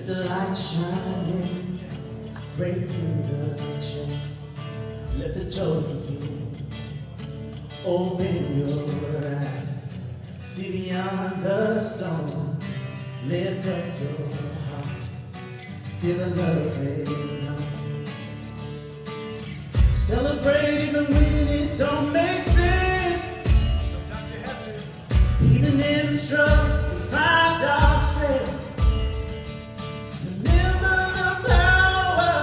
the light shining, break through the chains. Let the joy begin. Open your eyes, see beyond the storm. Lift up your heart, feel the love they know. Celebrate even when it don't make sense. Sometimes you have to. Even in the struggle, we find our strength. Remember the power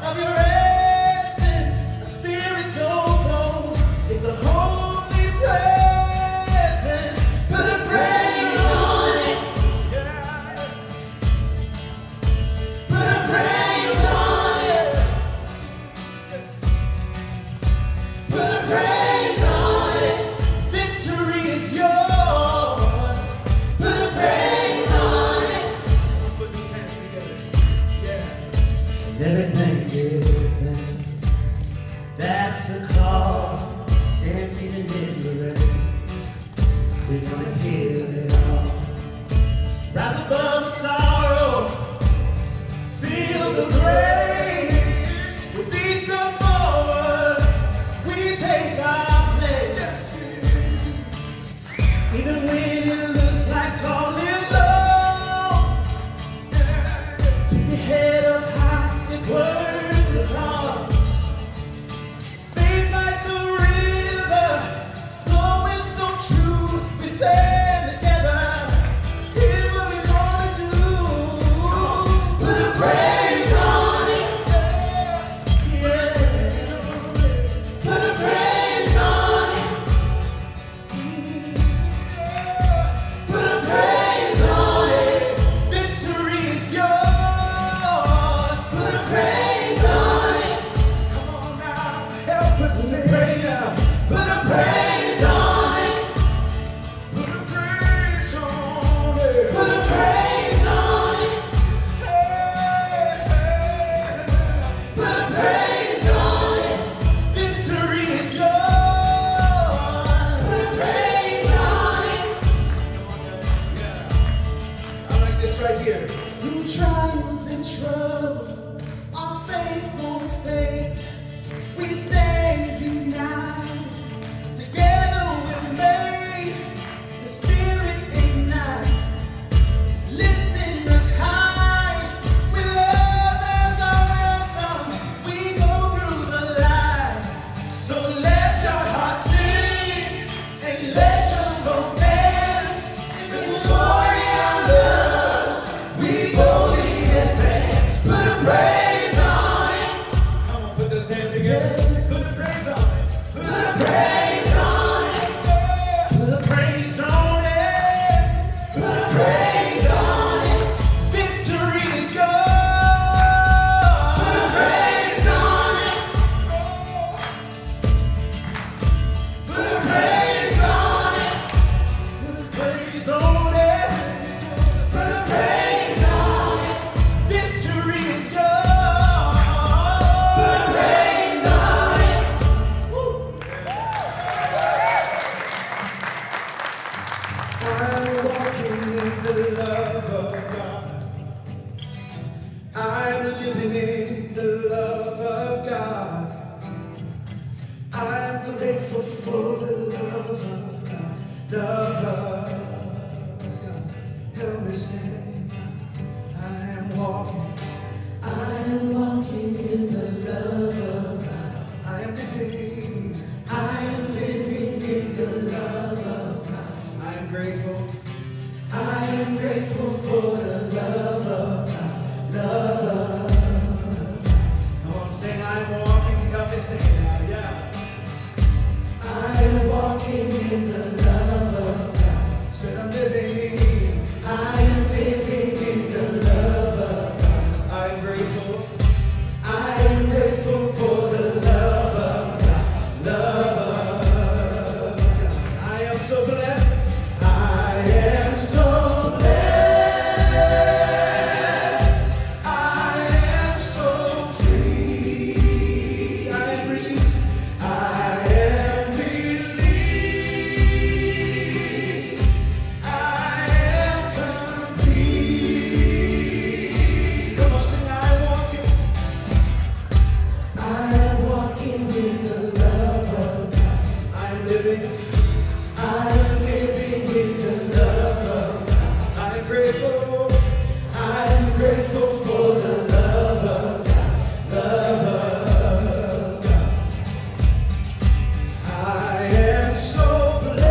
of your essence. A spirit so cold is a holy presence. Put a praise on it. Yeah. Put a praise on it. Put a praise on it. Victory is yours. Put a praise on it. Put those hands together. Yeah. And everything given, that's the call. And even if you're ready, we're gonna heal it all. Rise above the sorrow, feel the grace. With these come forward, we take our place. Even when it looks like all is low, keep your head up high, it's worth the loss. Faith like the river, flowing so true. We stand together, here's what we gonna do. Put a praise on it, yeah. Put a praise on it. Put a praise on it. Victory is yours. Put a praise on it. Come on now. Help us Put a sing. praise on it. Put a praise on it. Put a praise on it. Put a praise on it. Put a praise on it. Victory is yours. Put a praise on it. Yeah. I like this right here. Through trials and troubles, our faith won't fade. We stand united. Together we're made. The Spirit ignites, lifting us high. We love as our anthem. We go through the light. So let your heart sing and let your soul dance in the glory of love. We boldly advance. Put a praise on it. Come on, put those hands together. Put a praise on it. Put a praise on it. Put a praise on it. Put a praise on it. Victory is yours. Put a praise on it. Put a praise on it. Put a praise on it. Put a praise on it. Victory is yours. Put a praise on it. Woo. I'm walking in the love of God. I'm living in the love of God. I'm grateful for the love of God. Love of God. Help me sing. I am walking in the love of God. I am living in the love of God. I am grateful for the love of God. Love of God. Come on, sing. I am walking. Help me sing it now, yeah. I am walking in the love of God. Said I'm living. I am living in the love of God. I am grateful for the love of God. Love of God. I am so blessed. I am so blessed. grateful. I'm grateful for the love of God. Love of God. I am so blessed.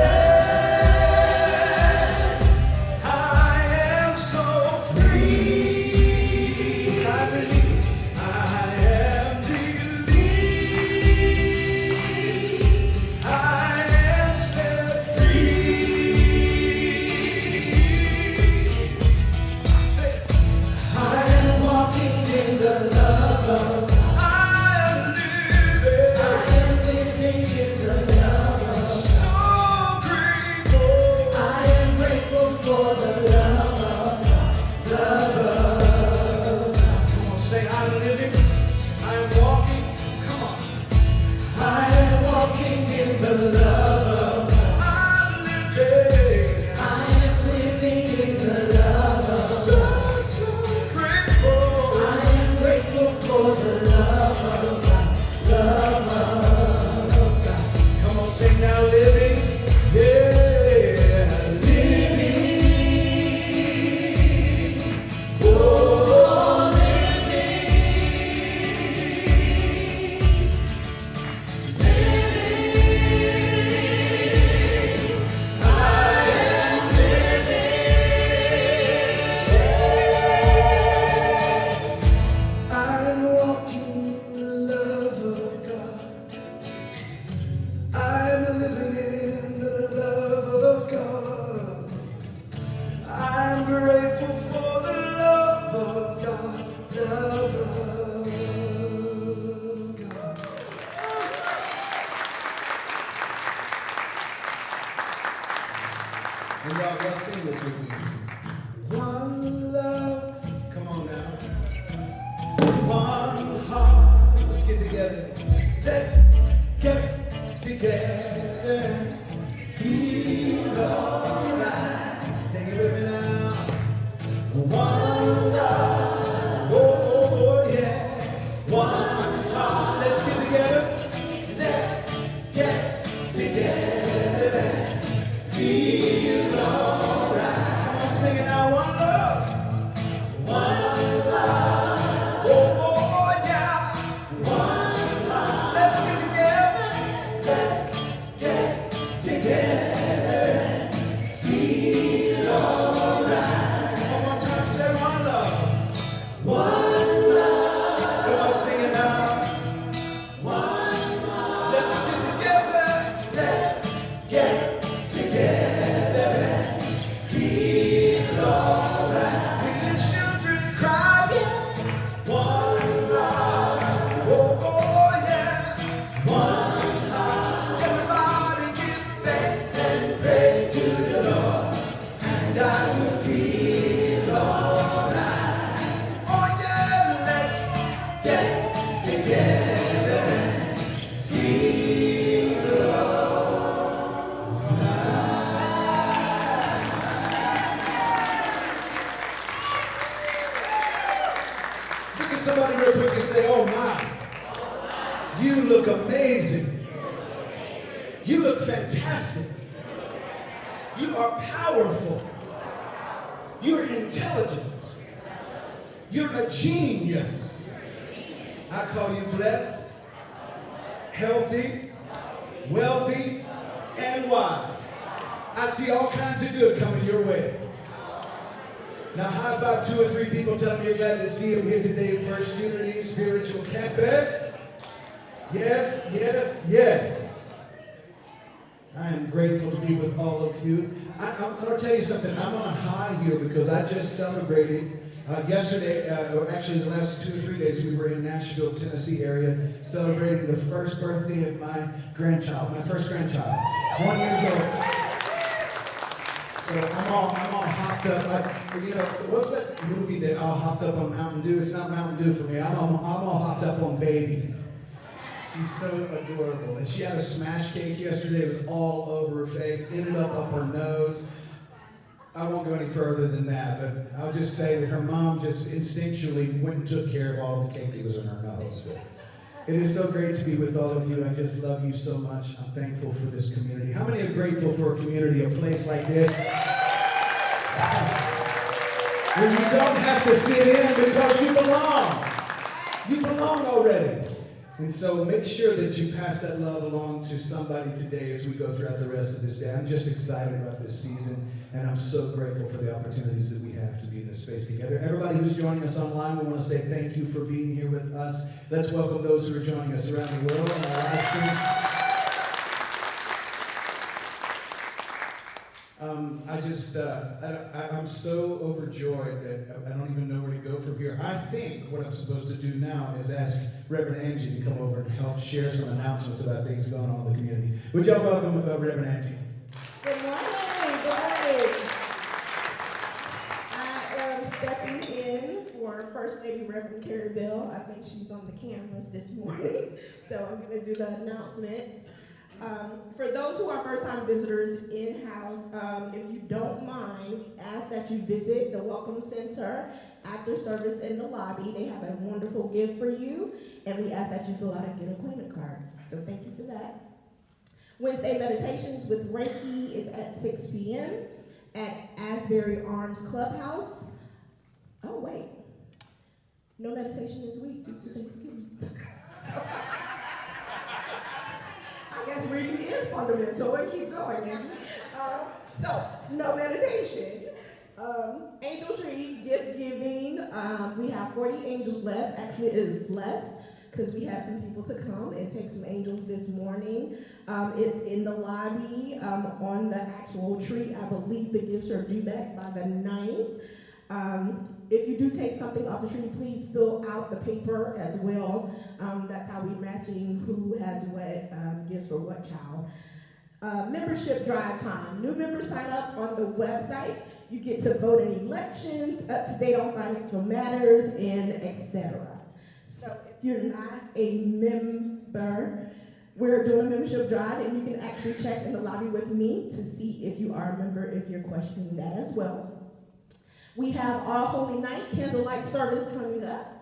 I am so free. I believe I am relieved. I am set free. Say, I am walking in the love of God. I am living in the love of God. So grateful. I am grateful for the love of God. Love of God. Come on, say I'm living. I'm walking. Come on. I am walking in the love of God. I'm living. I am living in the love of God. So grateful. I am grateful for the love of God. Love of God. Come on, sing now, living. Yeah, living. Oh, living. I am living. I'm walking in the love of God. I'm living in the love of God. I'm grateful for the love of God. Love of God. And y'all sing this with me. One love. Come on now. One heart. Let's get together. Let's get together. Feel alright. Sing it with me now. One love. Oh, yeah. One heart. Let's get together. Let's get together. Feel alright. Come on, sing it now. One love. One love. Oh, yeah. One love. Let's get together. Let's get together. Feel alright. One more time, say one love. One love. Come on, sing it now. One love. Let's get together. Let's get together. Feel alright. Hear the children crying. One love. Oh, yeah. One heart. Everybody give thanks and praise to the Lord, and I will feel alright. Oh, yeah. Let's get together and feel alright. Look at somebody real quick and say, oh my. You look amazing. You look fantastic. You are powerful. You're intelligent. You're a genius. I call you blessed, healthy, wealthy, and wise. I see all kinds of good coming your way. Now high five 2 or 3 people. Tell them you're glad to see them here today at First Unity Spiritual Campus. Yes, yes, yes. I am grateful to be with all of you. I'm going to tell you something. I'm on a high here because I just celebrated yesterday, or actually the last 2 or 3 days, we were in Nashville, Tennessee area, celebrating the first birthday of my grandchild, my first grandchild, 1 year old. So I'm all hopped up. What's that movie that all hopped up on Mountain Dew? It's not Mountain Dew for me. I'm all hopped up on baby. She's so adorable. And she had a smash cake yesterday. It was all over her face. Ended up her nose. I won't go any further than that, but I'll just say that her mom just instinctually went and took care of all the cake that was in her nose. It is so great to be with all of you. I just love you so much. I'm thankful for this community. How many are grateful for a community, a place like this? Well, you don't have to fit in because you belong. You belong already. And so make sure that you pass that love along to somebody today as we go throughout the rest of this day. I'm just excited about this season, and I'm so grateful for the opportunities that we have to be in this space together. Everybody who's joining us online, we want to say thank you for being here with us. Let's welcome those who are joining us around the world on our live stream. I'm so overjoyed that I don't even know where to go from here. I think what I'm supposed to do now is ask Reverend Angie to come over and help share some announcements about things going on in the community. Would y'all welcome Reverend Angie? Good morning. Good. I am stepping in for First Lady Reverend Carrie Bell. I think she's on the cameras this morning, so I'm going to do the announcement. For those who are first-time visitors in-house, if you don't mind, ask that you visit the Welcome Center after service in the lobby. They have a wonderful gift for you, and we ask that you fill out a Get Acquainted card. So thank you for that. Wednesday Meditations with Reiki is at 6 p.m. at Asbury Arms Clubhouse. Oh, wait. No meditation this week due to Thanksgiving. I guess reading is fundamental, and keep going, Andrew. So, no meditation. Angel Tree, gift giving. We have 40 angels left. Actually, it is less, because we had some people to come and take some angels this morning. It's in the lobby on the actual tree. I believe the gifts are due back by the 9th. If you do take something off the tree, please fill out the paper as well. That's how we're matching who has what gifts for what child. Membership drive time. New members sign up on the website. You get to vote in elections, up to date on financial matters, and etc. So if you're not a member, we're doing a membership drive, and you can actually check in the lobby with me to see if you are a member, if you're questioning that as well. We have All Holy Night candlelight service coming up.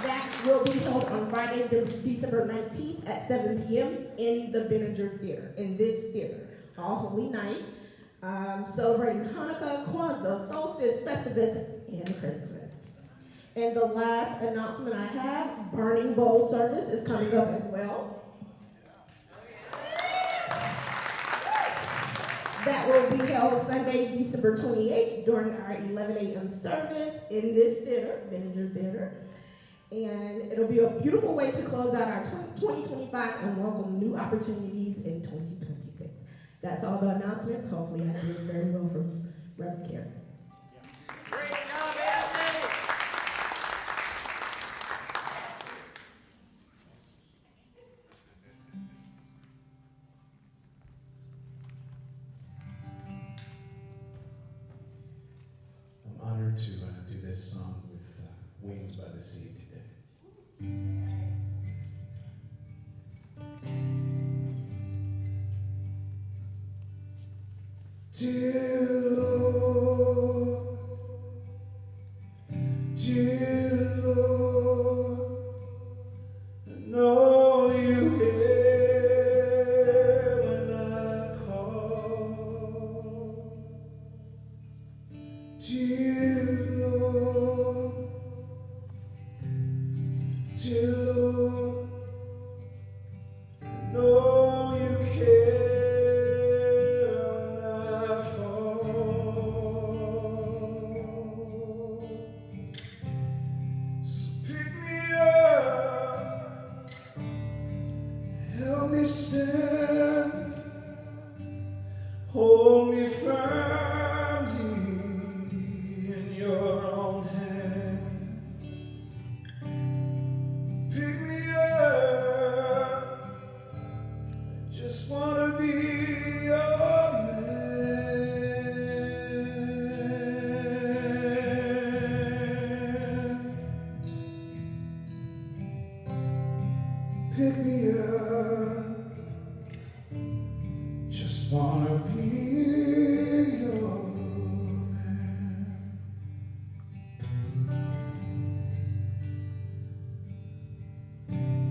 That will be held on Friday, December 19th at 7 p.m. in the Benninger Theater, in this theater. All Holy Night, celebrating Hanukkah, Kwanzaa, Solstice, Festivus, and Christmas. And the last announcement I have, Burning Bowl service is coming up as well. That will be held Sunday, December 28th during our 11 a.m. service in this theater, Benninger Theater. And it'll be a beautiful way to close out our 2025 and welcome new opportunities in 2026. That's all the announcements. Hopefully I did very well from Reverend Carey. Great job, Anthony! I'm honored to do this song with Wings by the Sea today. Dear Lord, dear Lord, I know you hear when I call. Dear Lord, dear Lord, I know you care. Stand, hold me firmly in your own hand. Pick me up, I just wanna be your man. Pick me up. Just wanna be your man.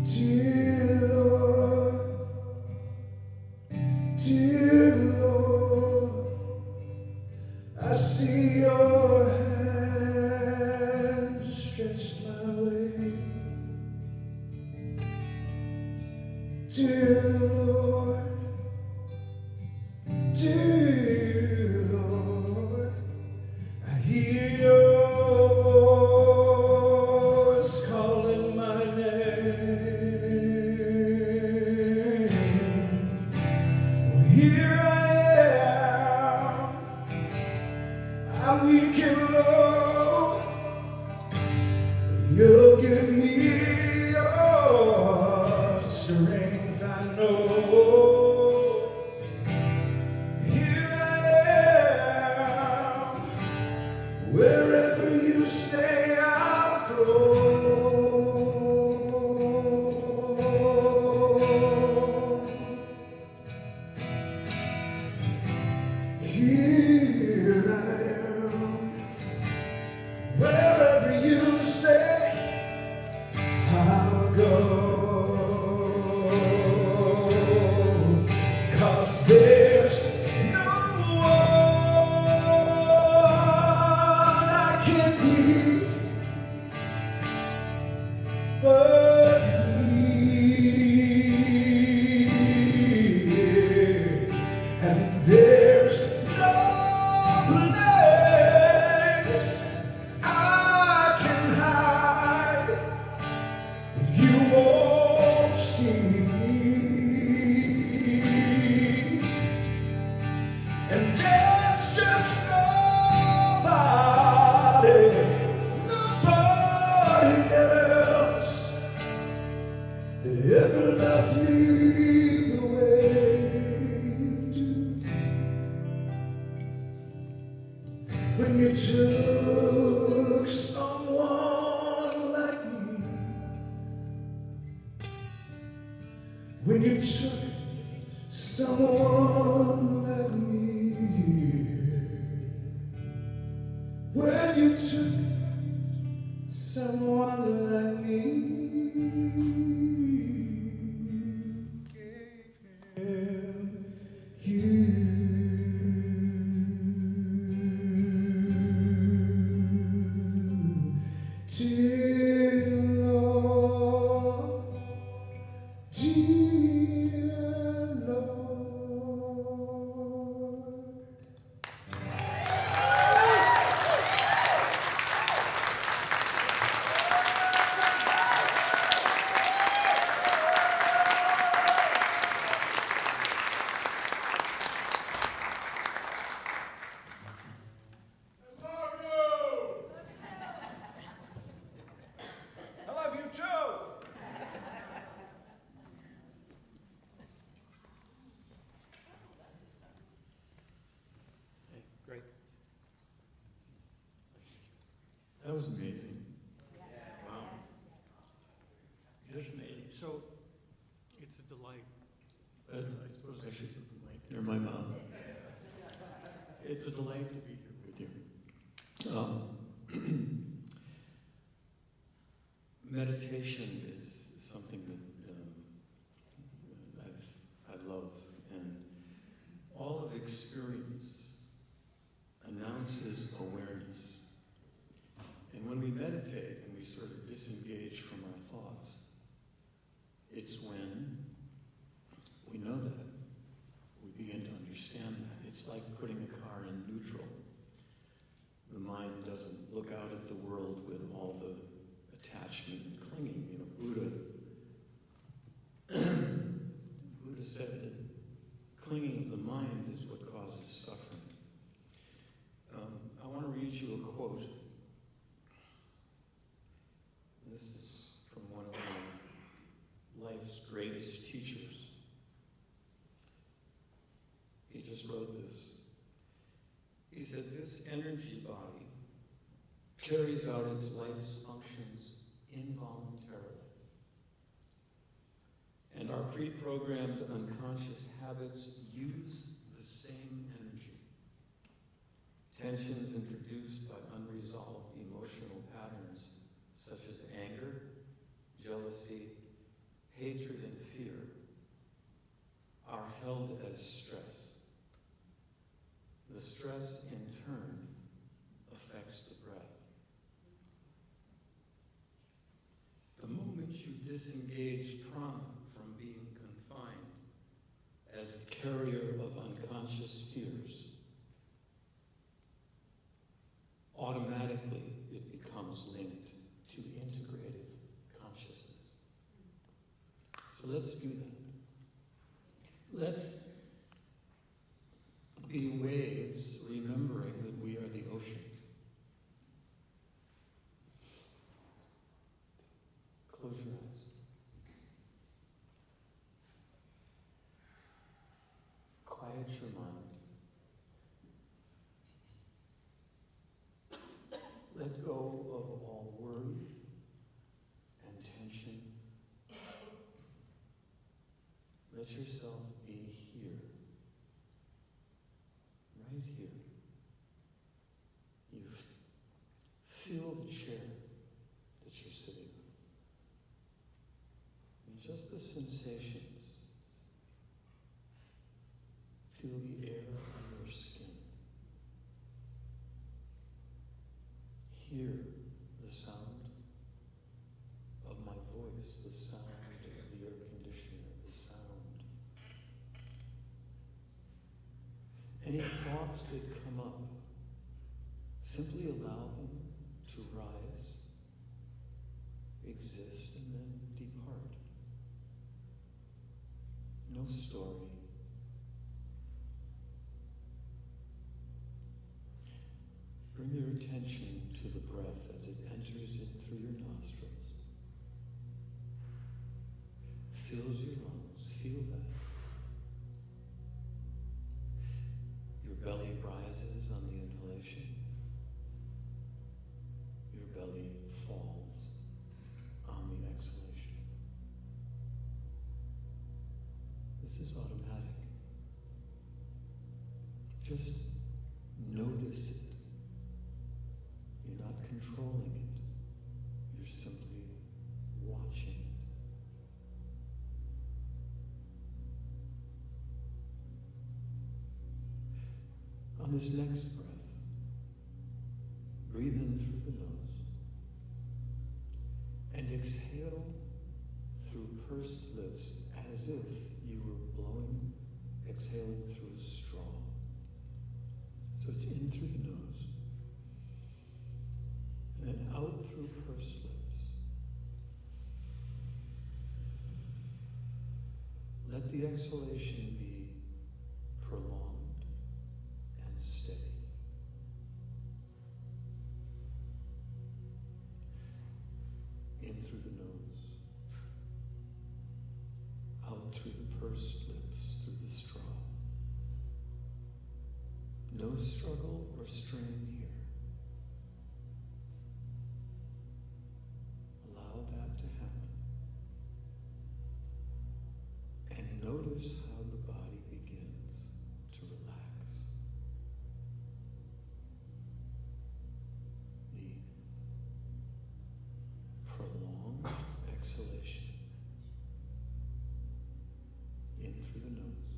Dear Lord, dear Lord, I see your hand stretched my way. Dear Lord, dear Lord, I hear your voice calling my name. Well, here I am, I'm weak and low. You'll give me your strength, I know. Here I am, wherever you say I'll go. Here I am, wherever you say I'll go. 'Cause there's no one I can be but me. And there's no place I can hide that you won't see. And there's just nobody else that ever loved me the way you do. When you took someone like me, when you took someone like me, when you took someone like me, dear Lord, dear Lord. I love you too. Great. That was amazing. Wow. Just amazing. So, it's a delight. I suppose I should put the mic near my mouth. It's a delight to be here with you. Meditation is something that I love, and all of experience announces awareness. And when we meditate and we sort of disengage from our thoughts, it's when we know that. We begin to understand that. It's like putting a car in neutral. The mind doesn't look out at the world with all the attachment and clinging. You know, Buddha said that clinging of the mind is what causes suffering. I want to read you a quote. This is from one of my life's greatest teachers. He just wrote this. He said, "This energy body carries out its life's functions involuntarily. And our pre-programmed unconscious habits use the same energy. Tensions introduced by unresolved emotional patterns such as anger, jealousy, hatred, and fear are held as stress. The stress, in turn, affects the breath. The moment you disengage prana from being confined as a carrier of unconscious fears, automatically it becomes linked to integrative consciousness. So let's do that. Let's be waves, remembering that we are the ocean. Close your eyes. Quiet your mind. Let go of all worry and tension. Let yourself be here, right here. You feel the chair that you're sitting on. And just the sensations. Feel the air on your skin. Hear the sound of my voice, the sound of the air conditioner, the sound. Any thoughts that come up, simply allow them to rise, exist, and then depart. No story. Bring your attention to the breath as it enters in through your nostrils, fills your lungs. Feel that. Your belly rises on the inhalation. Your belly falls on the exhalation. This is automatic. Just notice it. You're not controlling it. You're simply watching it. On this next breath, breathe in through the nose and exhale through pursed lips as if you were blowing, exhaling through a straw. So it's in through the nose. And then out through pursed lips. Let the exhalation be prolonged and steady. In through the nose. Out through the pursed lips, through the straw. No struggle or strain here. That to happen. And notice how the body begins to relax. The prolonged exhalation in through the nose,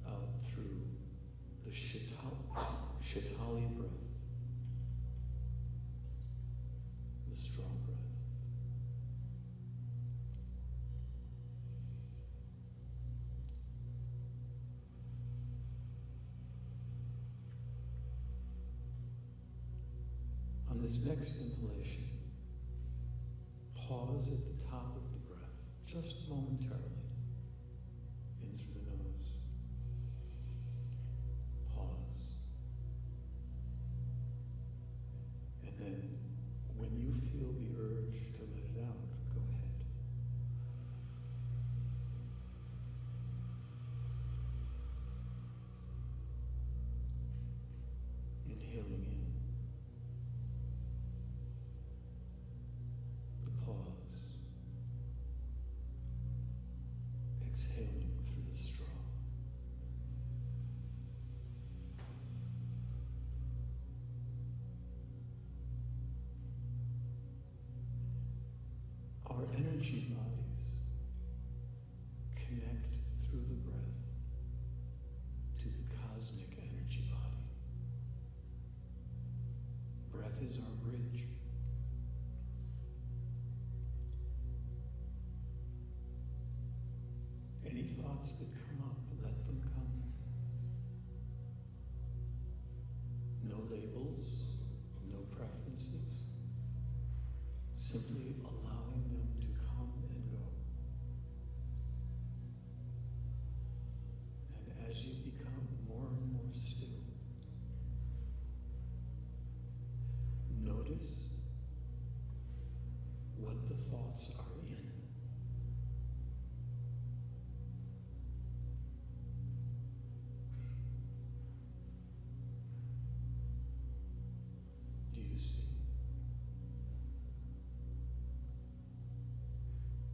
out through the Shatali breath. The straw breath. On this next inhalation, pause at the top of the breath, just momentarily, in through the nose. Pause. And then when you feel the urge to let it out, go ahead. Inhaling in. The pause. Exhaling through the straw. Our energy bodies connect through the breath to the cosmic energy body. bridge. Any thoughts that come up, let them come. No labels, no preferences. Simply allowing them to come and go. And as you become more and more still, notice what the thoughts are in. Do you see?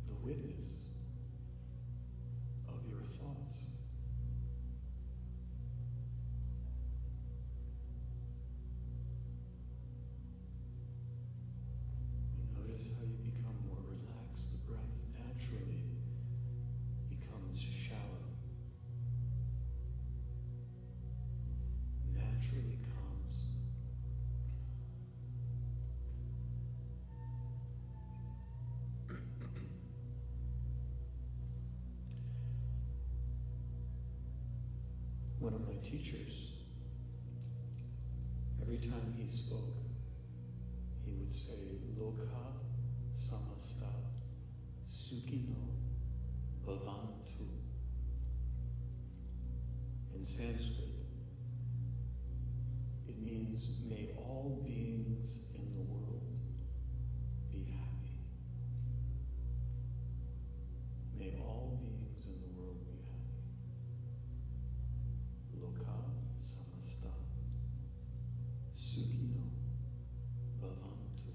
The witness of your thoughts. And notice how you become more relaxed. The breath naturally becomes shallow. Naturally calms. One of my teachers, every time he spoke, he would say, Loka samasta sukhino bhavantu. In Sanskrit, it means, may all beings in the world be happy. May all beings in the world be happy. Loka samasta sukhino bhavantu.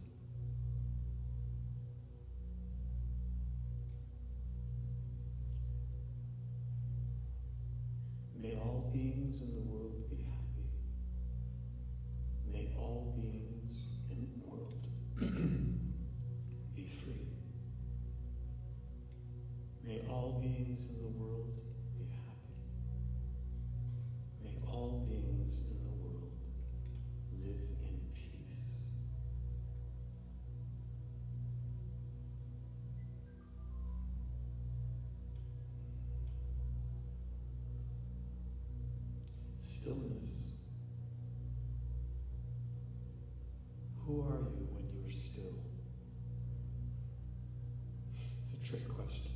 May all beings in the world be happy. May all beings in the world be free. May all beings in the world be happy. May all beings in the world live in peace. Stillness. Who are you when you're still? It's a trick question.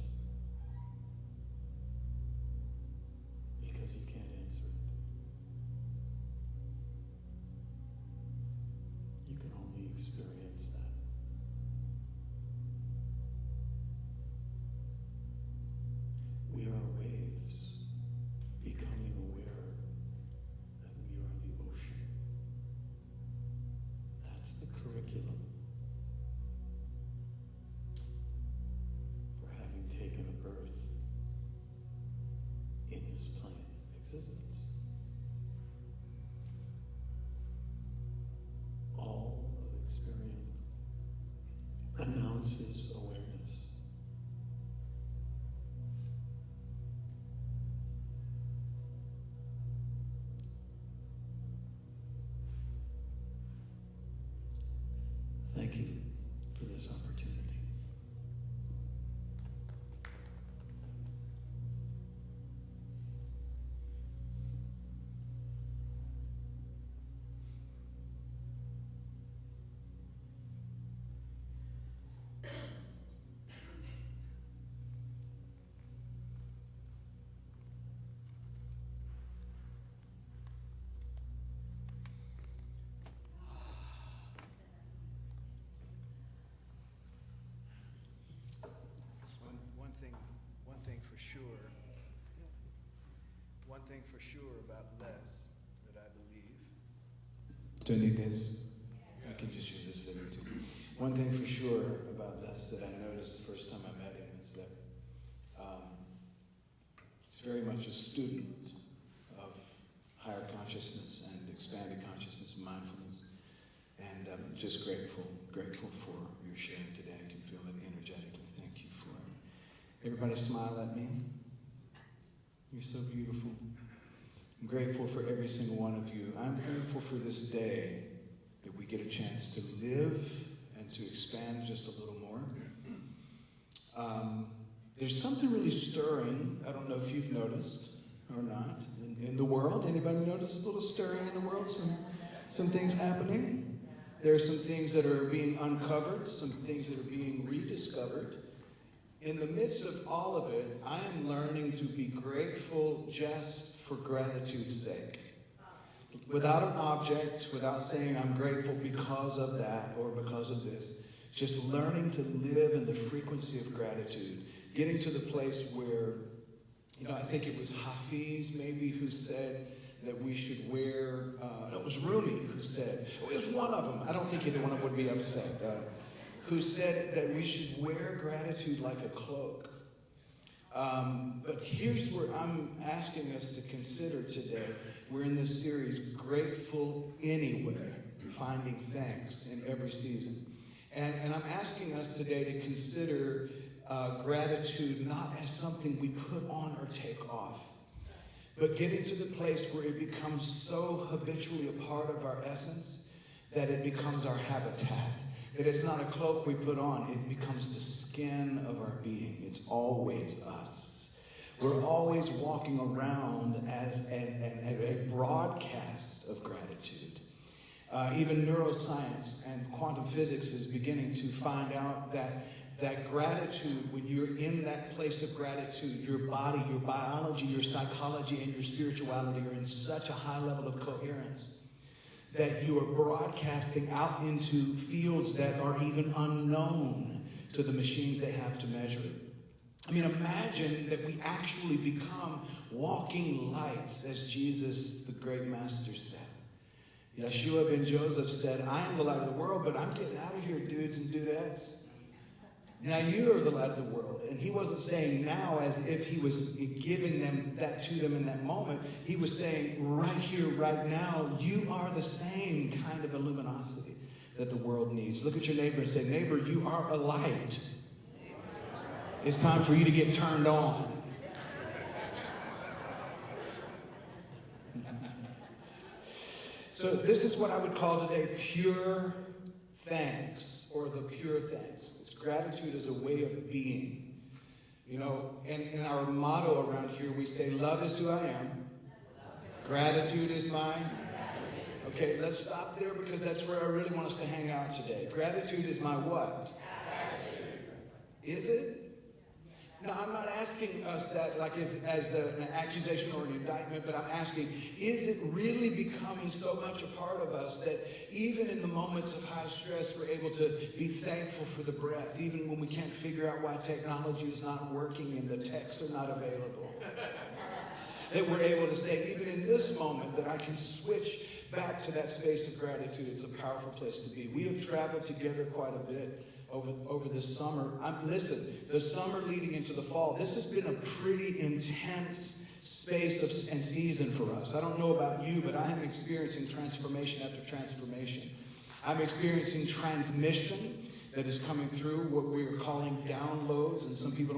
Because you can't answer it. You can only experience that. We are waves becoming aware that we are the ocean. That's the curriculum for having taken a birth in this plane of existence. All of experience announces awareness. Thank you for this opportunity. One thing for sure about Les that I believe. Do I need this? I can just use this video too. One thing for sure about Les that I noticed the first time I met him is that he's very much a student of higher consciousness and expanded consciousness and mindfulness. And I'm just grateful for your sharing today. I can feel it energetically. Thank you for it. Everybody smile at me. You're so beautiful. I'm grateful for every single one of you. I'm thankful for this day that we get a chance to live and to expand just a little more. There's something really stirring. I don't know if you've noticed or not in the world. Anybody notice a little stirring in the world? Some things happening. There are some things that are being uncovered, some things that are being rediscovered. In the midst of all of it, I am learning to be grateful just for gratitude's sake. Without an object, without saying I'm grateful because of that or because of this. Just learning to live in the frequency of gratitude. Getting to the place where, I think it was Hafiz maybe who said that we should wear, it was Rumi who said, it was one of them, I don't think either one of them would be upset, who said that we should wear gratitude like a cloak. But here's where I'm asking us to consider today. We're in this series, Grateful Anyway, finding thanks in every season. And I'm asking us today to consider gratitude not as something we put on or take off, but getting to the place where it becomes so habitually a part of our essence that it becomes our habitat. That it's not a cloak we put on, it becomes the skin of our being. It's always us. We're always walking around as a broadcast of gratitude. Even neuroscience and quantum physics is beginning to find out that gratitude, when you're in that place of gratitude, your body, your biology, your psychology, and your spirituality are in such a high level of coherence that you are broadcasting out into fields that are even unknown to the machines they have to measure it. I mean, imagine that we actually become walking lights, as Jesus, the great master, said. Yeshua ben Joseph said, I am the light of the world, but I'm getting out of here, dudes and dudettes. Now you are the light of the world. And he wasn't saying now as if he was giving them that to them in that moment. He was saying right here, right now, you are the same kind of luminosity that the world needs. Look at your neighbor and say, neighbor, you are a light. It's time for you to get turned on. So this is what I would call today pure thanks, or the pure thanks. It's gratitude as a way of being. In our motto around here, we say, love is who I am. Gratitude is mine. Okay, let's stop there because that's where I really want us to hang out today. Gratitude is my what? Is it? Now, I'm not asking us that like as an accusation or an indictment, but I'm asking, is it really becoming so much a part of us that even in the moments of high stress, we're able to be thankful for the breath, even when we can't figure out why technology is not working and the texts are not available? That we're able to say, even in this moment, that I can switch back to that space of gratitude. It's a powerful place to be. We have traveled together quite a bit over this summer. Listen, the summer leading into the fall, this has been a pretty intense space and season for us. I don't know about you, but I am experiencing transformation after transformation. I'm experiencing transmission that is coming through, what we're calling downloads, and some people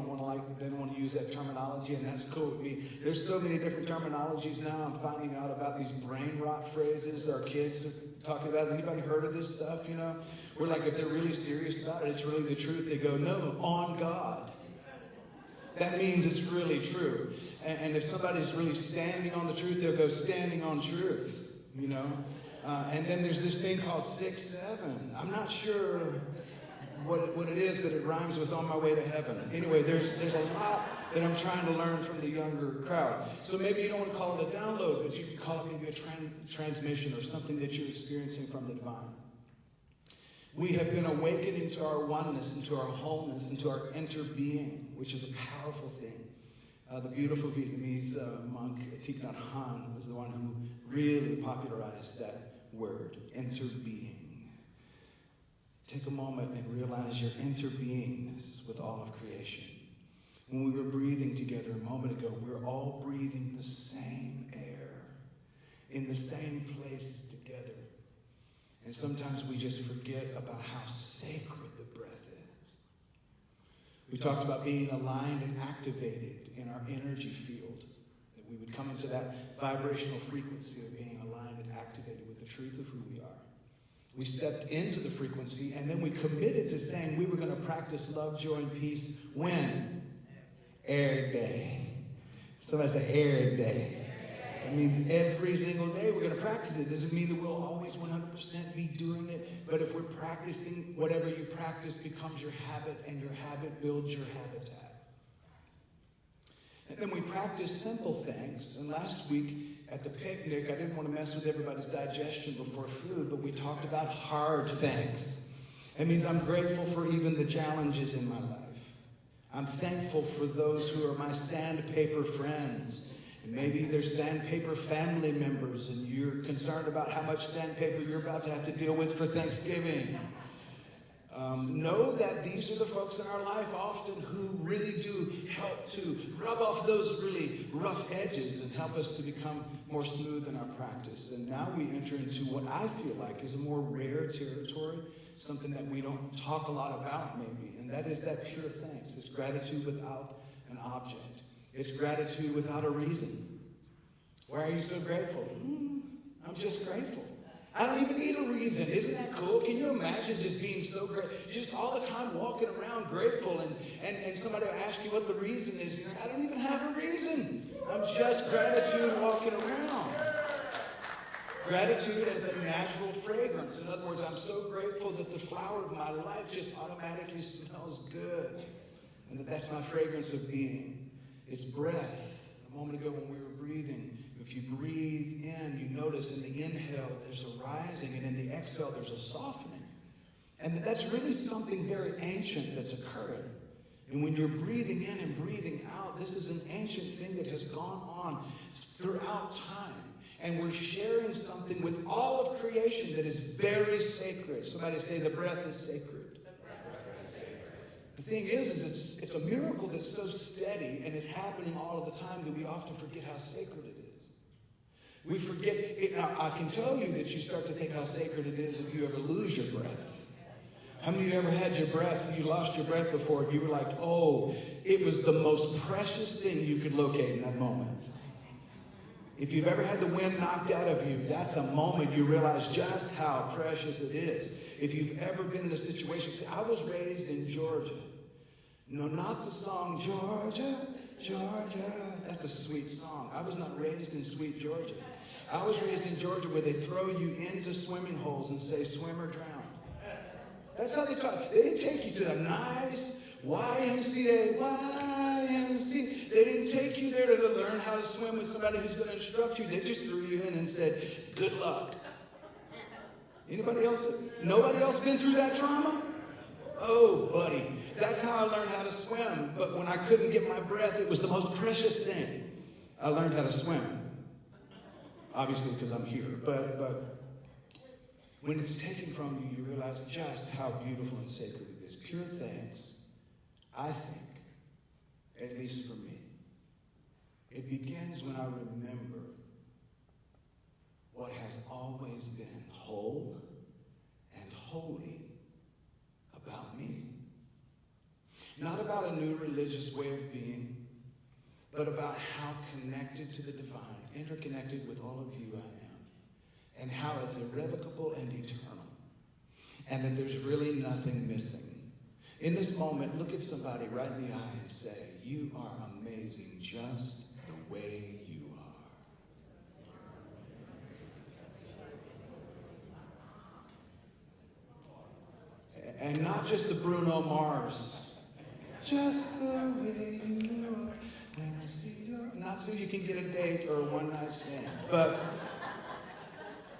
they don't want to use that terminology, and that's cool with me. There's so many different terminologies now. I'm finding out about these brain rot phrases our kids are talking about. Anybody heard of this stuff, We're like, if they're really serious about it, it's really the truth. They go, no, on God. That means it's really true. And if somebody's really standing on the truth, they'll go standing on truth, And then there's this thing called 6-7. I'm not sure what it is, but it rhymes with on my way to heaven. Anyway, there's a lot that I'm trying to learn from the younger crowd. So maybe you don't want to call it a download, but you could call it maybe a transmission or something that you're experiencing from the divine. We have been awakened into our oneness, into our wholeness, into our interbeing, which is a powerful thing. The beautiful Vietnamese monk Thich Nhat Hanh was the one who really popularized that word, interbeing. Take a moment and realize your interbeingness with all of creation. When we were breathing together a moment ago, we're all breathing the same air, in the same place together. And sometimes we just forget about how sacred the breath is. We talked about being aligned and activated in our energy field, that we would come into that vibrational frequency of being aligned and activated with the truth of who we are. We stepped into the frequency, and then we committed to saying we were going to practice love, joy, and peace when? Every day. Somebody say every day. That means every single day we're going to practice it. It doesn't mean that we'll always 100% be doing it, but if we're practicing, whatever you practice becomes your habit, and your habit builds your habitat. And then we practice simple things. And last week at the picnic, I didn't want to mess with everybody's digestion before food, but we talked about hard things. It means I'm grateful for even the challenges in my life. I'm thankful for those who are my sandpaper friends. And maybe they're sandpaper family members, and you're concerned about how much sandpaper you're about to have to deal with for Thanksgiving. Know that these are the folks in our life often who really do help to rub off those really rough edges and help us to become more smooth in our practice. And now we enter into what I feel like is a more rare territory, something that we don't talk a lot about maybe, and that is that pure thanks. It's gratitude without an object. It's gratitude without a reason. Why are you so grateful? I'm just grateful. I don't even need a reason. Isn't that cool? Can you imagine just being so great, just all the time walking around grateful, and somebody will ask you what the reason is. You're like, I don't even have a reason. I'm just gratitude walking around. Gratitude as a natural fragrance. In other words, I'm so grateful that the flower of my life just automatically smells good, and that's my fragrance of being. It's breath. A moment ago when we were breathing, if you breathe in, you notice in the inhale there's a rising, and in the exhale there's a softening. And that's really something very ancient that's occurring. And when you're breathing in and breathing out, this is an ancient thing that has gone on throughout time. And we're sharing something with all of creation that is very sacred. Somebody say the breath is sacred. The thing is it's a miracle that's so steady and is happening all of the time that we often forget how sacred it is. We forget it. Now, I can tell you that you start to think how sacred it is if you ever lose your breath. How many of you ever had your breath, you lost your breath before, and you were like, oh, it was the most precious thing you could locate in that moment. If you've ever had the wind knocked out of you, that's a moment you realize just how precious it is. If you've ever been in a situation, see, I was raised in Georgia. No, not the song, Georgia, Georgia. That's a sweet song. I was not raised in sweet Georgia. I was raised in Georgia where they throw you into swimming holes and say, swim or drown. That's how they taught. They didn't take you to a nice YMCA. They didn't take you there to learn how to swim with somebody who's going to instruct you. They just threw you in and said, good luck. Anybody else? Nobody else been through that trauma? Oh, buddy. That's how I learned how to swim. But when I couldn't get my breath, it was the most precious thing. I learned how to swim. Obviously, because I'm here. But when it's taken from you, you realize just how beautiful and sacred it is. Pure thanks, I think, at least for me, it begins when I remember what has always been whole and holy about me. Not about a new religious way of being, but about how connected to the divine, interconnected with all of you I am, and how it's irrevocable and eternal, and that there's really nothing missing. In this moment, look at somebody right in the eye and say, you are amazing just the way you are. And not just the Bruno Mars. Just the way you are. When I see you. Not so you can get a date or a one-night stand, but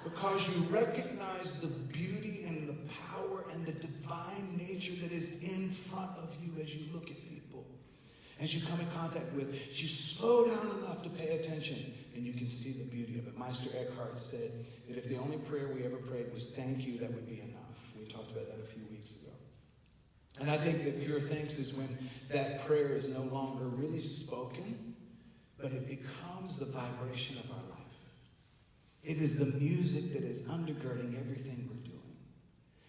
because you recognize the beauty and the power and the divine nature that is in front of you as you look at people, as you come in contact with, you slow down enough to pay attention and you can see the beauty of it. Meister Eckhart said that if the only prayer we ever prayed was thank you, that would be enough. We talked about that a few weeks ago. And I think that pure thanks is when that prayer is no longer really spoken, but it becomes the vibration of our life. It is the music that is undergirding everything we're doing.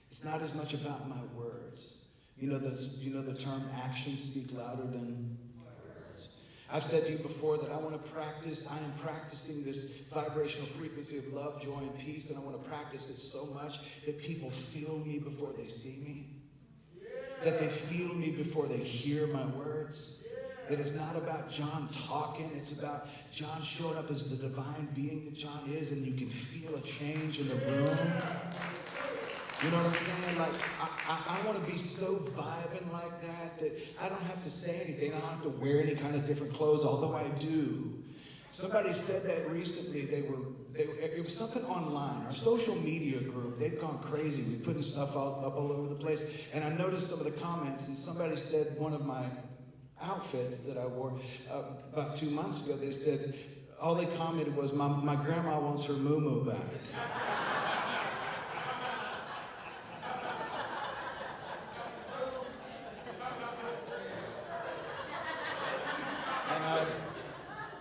It's not as much about my words. You know the term actions speak louder than words. I've said to you before that I am practicing this vibrational frequency of love, joy, and peace, and I want to practice it so much that people feel me before they see me, that they feel me before they hear my words. That it's not about John talking, it's about John showing up as the divine being that John is, and you can feel a change in the room. You know what I'm saying? Like, I want to be so vibing like that I don't have to say anything. I don't have to wear any kind of different clothes, although I do. Somebody said that recently. It was something online. Our social media group, they've gone crazy. We're putting stuff up all over the place. And I noticed some of the comments, and somebody said one of my outfits that I wore about 2 months ago, they said, all they commented was, my grandma wants her moo-moo back.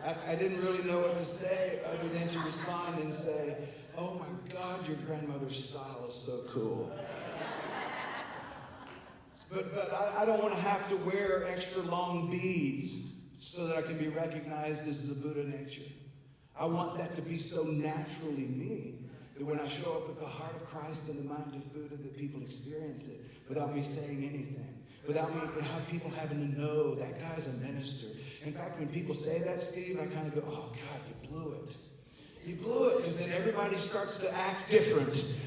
And I didn't really know what to say other than to respond and say, oh my God, your grandmother's style is so cool. But I don't want to have to wear extra long beads so that I can be recognized as the Buddha nature. I want that to be so naturally me that when I show up with the heart of Christ and the mind of Buddha, that people experience it without me saying anything, without people having to know that guy's a minister. In fact, when people say that, Steve, I kind of go, oh God, you blew it. You blew it, because then everybody starts to act different.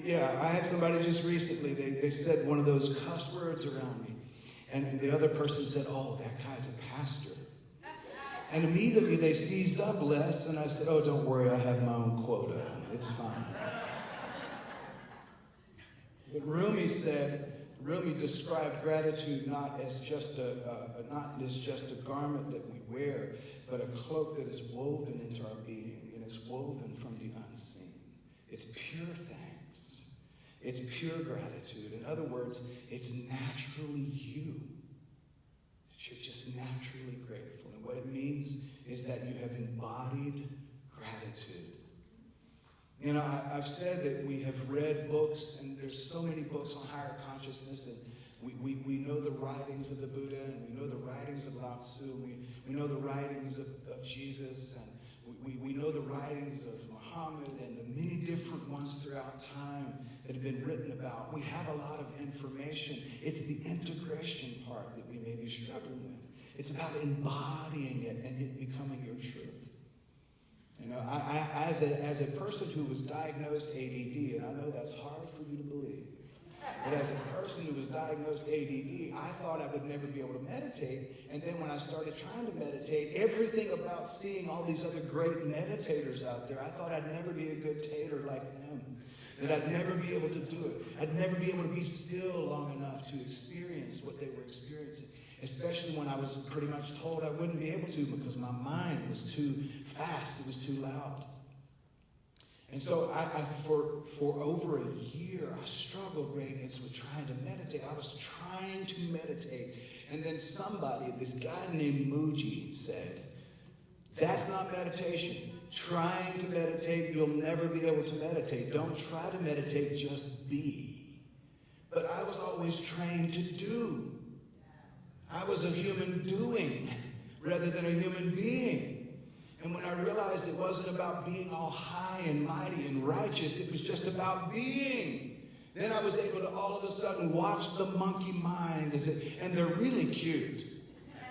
Yeah, I had somebody just recently, they said one of those cuss words around me. And the other person said, oh, that guy's a pastor. And immediately they seized up Les, and I said, oh, don't worry, I have my own quota. It's fine. But Rumi described gratitude not as just a garment that we wear, but a cloak that is woven into our being, and it's woven from the unseen. It's pure thanks. It's pure gratitude. In other words, it's naturally you. That you're just naturally grateful. And what it means is that you have embodied gratitude. You know, I've said that we have read books, and there's so many books on higher consciousness, and we know the writings of the Buddha, and we know the writings of Lao Tzu, we know the writings of Jesus, and we know the writings of Muhammad, and the many different ones throughout time that have been written about. We have a lot of information. It's the integration part that we may be struggling with. It's about embodying it and it becoming your truth. You know, as a person who was diagnosed ADD, and I know that's hard for you to believe, but as a person who was diagnosed ADD, I thought I would never be able to meditate. And then when I started trying to meditate, everything about seeing all these other great meditators out there, I thought I'd never be a good tater like them. That I'd never be able to do it. I'd never be able to be still long enough to experience what they were experiencing. Especially when I was pretty much told I wouldn't be able to because my mind was too fast, it was too loud. And so for over a year, I struggled, Radiance, with trying to meditate. I was trying to meditate. And then somebody, this guy named Mooji, said, that's not meditation. Trying to meditate, you'll never be able to meditate. Don't try to meditate, just be. But I was always trained to do. I was a human doing rather than a human being. And when I realized it wasn't about being all high and mighty and righteous, it was just about being. Then I was able to all of a sudden watch the monkey mind, and they're really cute.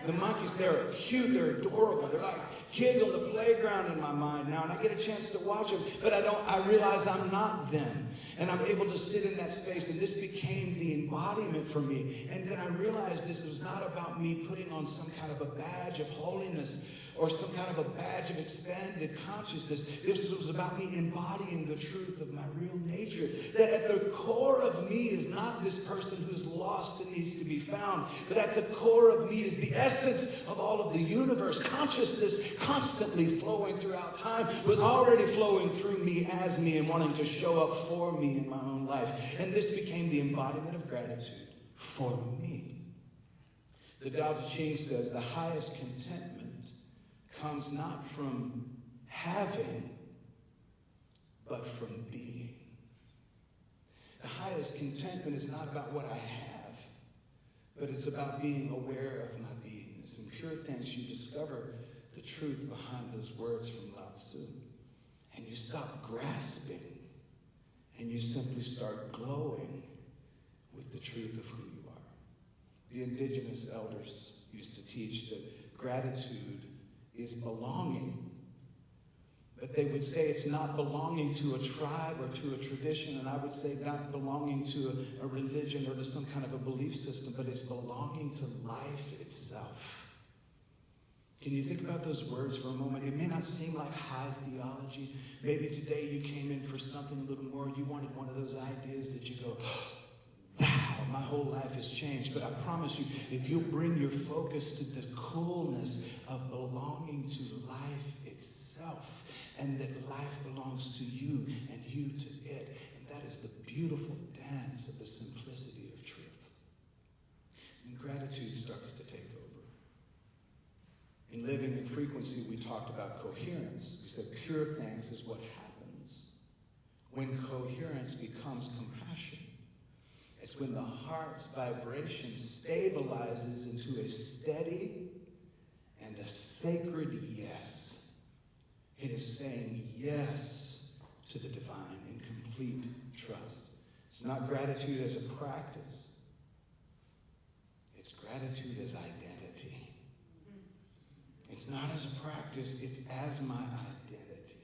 The monkeys, they're cute, they're adorable. They're like kids on the playground in my mind now, and I get a chance to watch them, but I realize I'm not them. And I'm able to sit in that space, and this became the embodiment for me. And then I realized this was not about me putting on some kind of a badge of holiness or some kind of a badge of expanded consciousness. This was about me embodying the truth of my real nature. That at the core of me is not this person who's lost and needs to be found, but at the core of me is the essence of all of the universe. Consciousness constantly flowing throughout time was already flowing through me as me and wanting to show up for me in my own life. And this became the embodiment of gratitude for me. The Tao Te Ching says the highest contentment comes not from having, but from being. The highest contentment is not about what I have, but it's about being aware of my beingness. things. In pure things, you discover the truth behind those words from Lao Tzu. And you stop grasping, and you simply start glowing with the truth of who you are. The indigenous elders used to teach that gratitude is belonging. But they would say it's not belonging to a tribe or to a tradition, and I would say not belonging to a religion or to some kind of a belief system, but it's belonging to life itself. Can you think about those words for a moment? It may not seem like high theology. Maybe today you came in for something a little more. You wanted one of those ideas that you go, wow, my whole life has changed. But I promise you, if you'll bring your focus to the coolness of belonging to life itself, and that life belongs to you and you to it. And that is the beautiful dance of the simplicity of truth. And gratitude starts to take over. In Living in Frequency, we talked about coherence. We said pure things is what happens when coherence becomes compassion. It's when the heart's vibration stabilizes into a steady and a sacred yes. It is saying yes to the divine in complete trust. It's not gratitude as a practice. It's gratitude as identity. It's not as a practice, it's as my identity.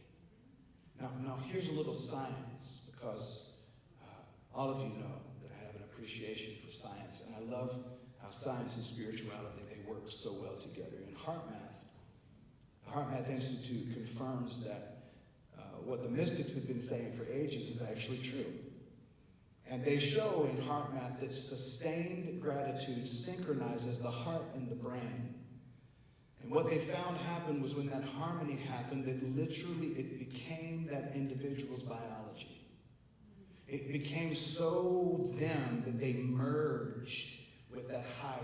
Now here's a little science, because all of you know that I have an appreciation for science, and I love how science and spirituality, they work so well together. In HeartMath, the HeartMath Institute confirms that what the mystics have been saying for ages is actually true. And they show in HeartMath that sustained gratitude synchronizes the heart and the brain. And what they found happened was when that harmony happened, that literally it became that individual's biology. It became so them that they merged with that higher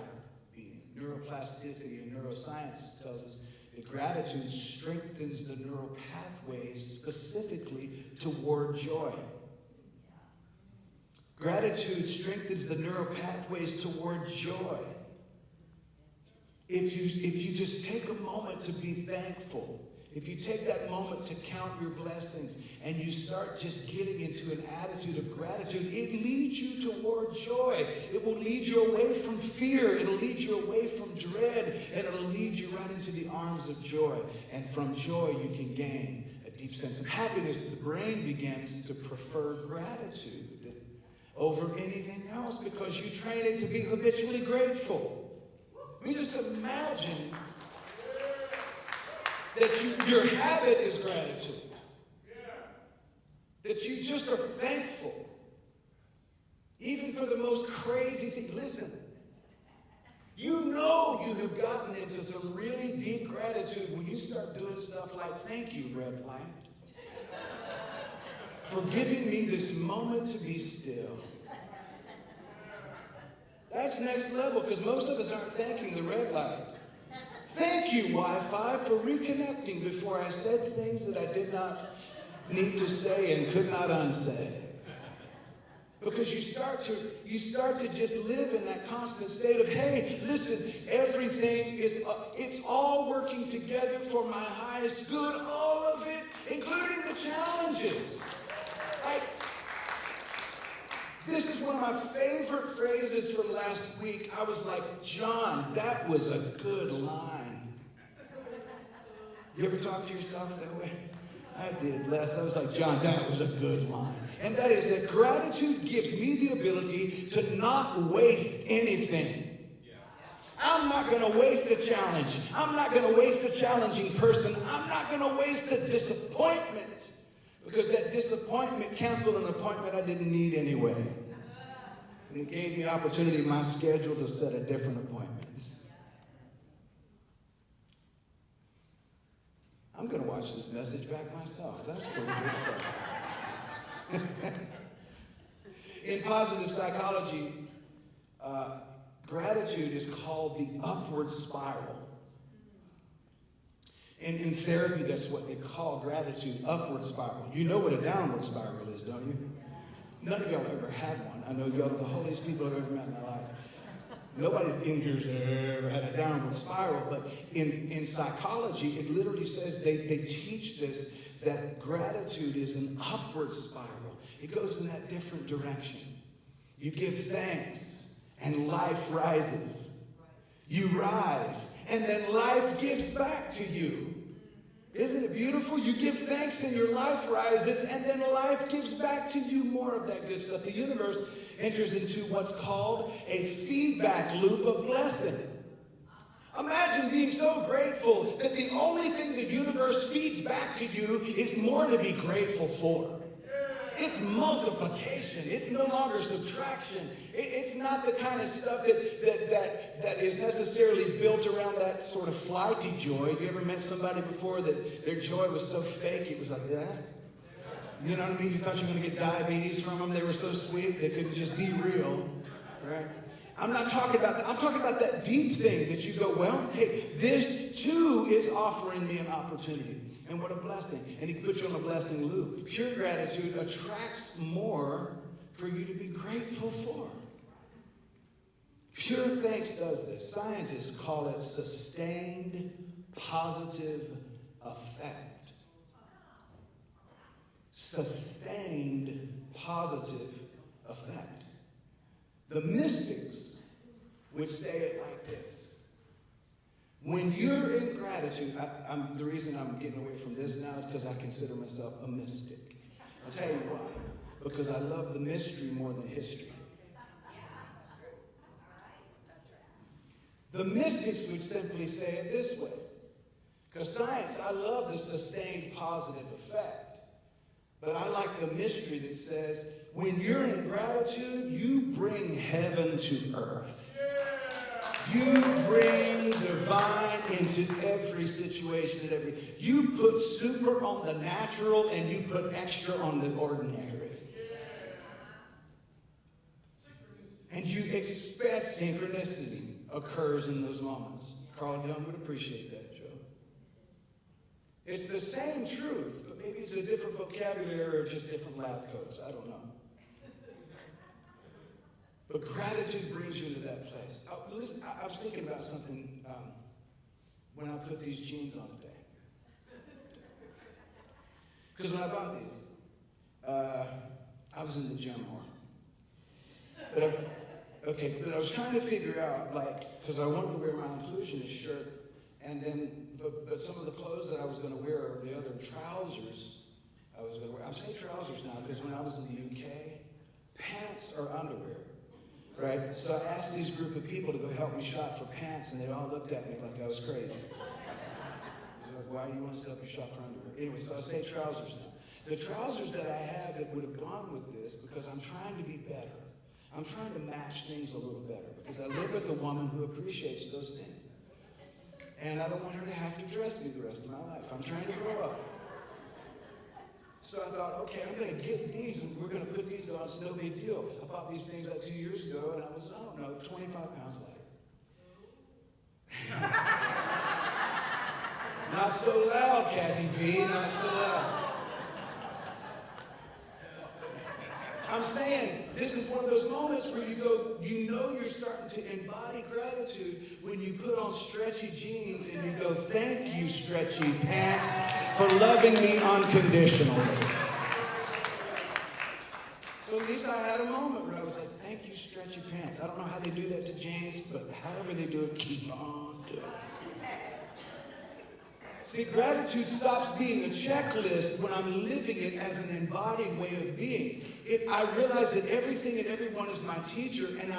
being. Neuroplasticity and neuroscience tells us that gratitude strengthens the neural pathways specifically toward joy. Gratitude strengthens the neural pathways toward joy. If you just take a moment to be thankful, if you take that moment to count your blessings and you start just getting into an attitude of gratitude, it leads you toward joy. It will lead you away from fear. It'll lead you away from dread, and it'll lead you right into the arms of joy. And from joy, you can gain a deep sense of happiness. The brain begins to prefer gratitude over anything else because you train it to be habitually grateful. I mean, just imagine that your habit is gratitude. That you just are thankful. Even for the most crazy thing. Listen, you know you have gotten into some really deep gratitude when you start doing stuff like, thank you, red light, for giving me this moment to be still. That's next level, because most of us aren't thanking the red light. Thank you, Wi-Fi, for reconnecting before I said things that I did not need to say and could not unsay. Because you start to just live in that constant state of, hey, listen, everything it's all working together for my highest good, all of it, including the challenges. This is one of my favorite phrases from last week. I was like, John, that was a good line. You ever talk to yourself that way? I did, Les. I was like, John, that was a good line. And that is that gratitude gives me the ability to not waste anything. I'm not going to waste a challenge. I'm not going to waste a challenging person. I'm not going to waste a disappointment. Because that disappointment canceled an appointment I didn't need anyway. And it gave me opportunity in my schedule to set a different appointment. I'm going to watch this message back myself. That's pretty good stuff. In positive psychology, gratitude is called the upward spiral. In therapy, that's what they call gratitude, upward spiral. You know what a downward spiral is, don't you? None of y'all ever had one. I know y'all are the holiest people I've ever met in my life. Nobody's in here's ever had a downward spiral, but in psychology, it literally says they teach this, that gratitude is an upward spiral. It goes in that different direction. You give thanks, and life rises. You rise, and then life gives back to you. Isn't it beautiful? You give thanks and your life rises, and then life gives back to you more of that good stuff. The universe enters into what's called a feedback loop of blessing. Imagine being so grateful that the only thing the universe feeds back to you is more to be grateful for. It's multiplication. It's no longer subtraction. It's not the kind of stuff that is necessarily built around that sort of flighty joy. Have you ever met somebody before that their joy was so fake it was like that? You know what I mean? You thought you were going to get diabetes from them. They were so sweet they couldn't just be real, right? I'm not talking about that. I'm talking about that deep thing that you go, well, hey, this too is offering me an opportunity. And what a blessing. And he puts you on a blessing loop. Pure gratitude attracts more for you to be grateful for. Pure thanks does this. Scientists call it sustained positive effect. Sustained positive effect. The mystics would say it like this. When you're in gratitude, the reason I'm getting away from this now is because I consider myself a mystic. I'll tell you why. Because I love the mystery more than history. The mystics would simply say it this way. Because science, I love the sustained positive effect. But I like the mystery that says, when you're in gratitude, you bring heaven to earth. You bring divine into every situation and you put super on the natural and you put extra on the ordinary. And you expect synchronicity occurs in those moments. Carl Jung would appreciate that, Joe. It's the same truth, but maybe it's a different vocabulary or just different lab coats. I don't know. But gratitude brings you into that place. Listen, I was thinking about something when I put these jeans on today. Because when I bought these, I was in the gym more. But I was trying to figure out, because I wanted to wear my inclusionist shirt, and then, but some of the clothes that I was going to wear, or the other trousers I was going to wear. I'm saying trousers now because when I was in the UK, pants are underwear. Right? So I asked these group of people to go help me shop for pants, and they all looked at me like I was crazy. They're like, why do you want us to help you shop for underwear? Anyway, so I say trousers now. The trousers that I have that would have gone with this, because I'm trying to be better. I'm trying to match things a little better, because I live with a woman who appreciates those things. And I don't want her to have to dress me the rest of my life. I'm trying to grow up. So I thought, okay, I'm going to get these, and we're going to put these on. It's no big deal. I bought these things like 2 years ago, and I was, 25 pounds lighter. Not so loud, Kathy V, not so loud. I'm saying this is one of those moments where you go, you're starting to embody gratitude when you put on stretchy jeans and you go, thank you, stretchy pants, for loving me unconditionally. So at least I had a moment where I was like, thank you, stretchy pants. I don't know how they do that to James, but however they do it, keep on doing it. See, gratitude stops being a checklist when I'm living it as an embodied way of being. I realize that everything and everyone is my teacher, and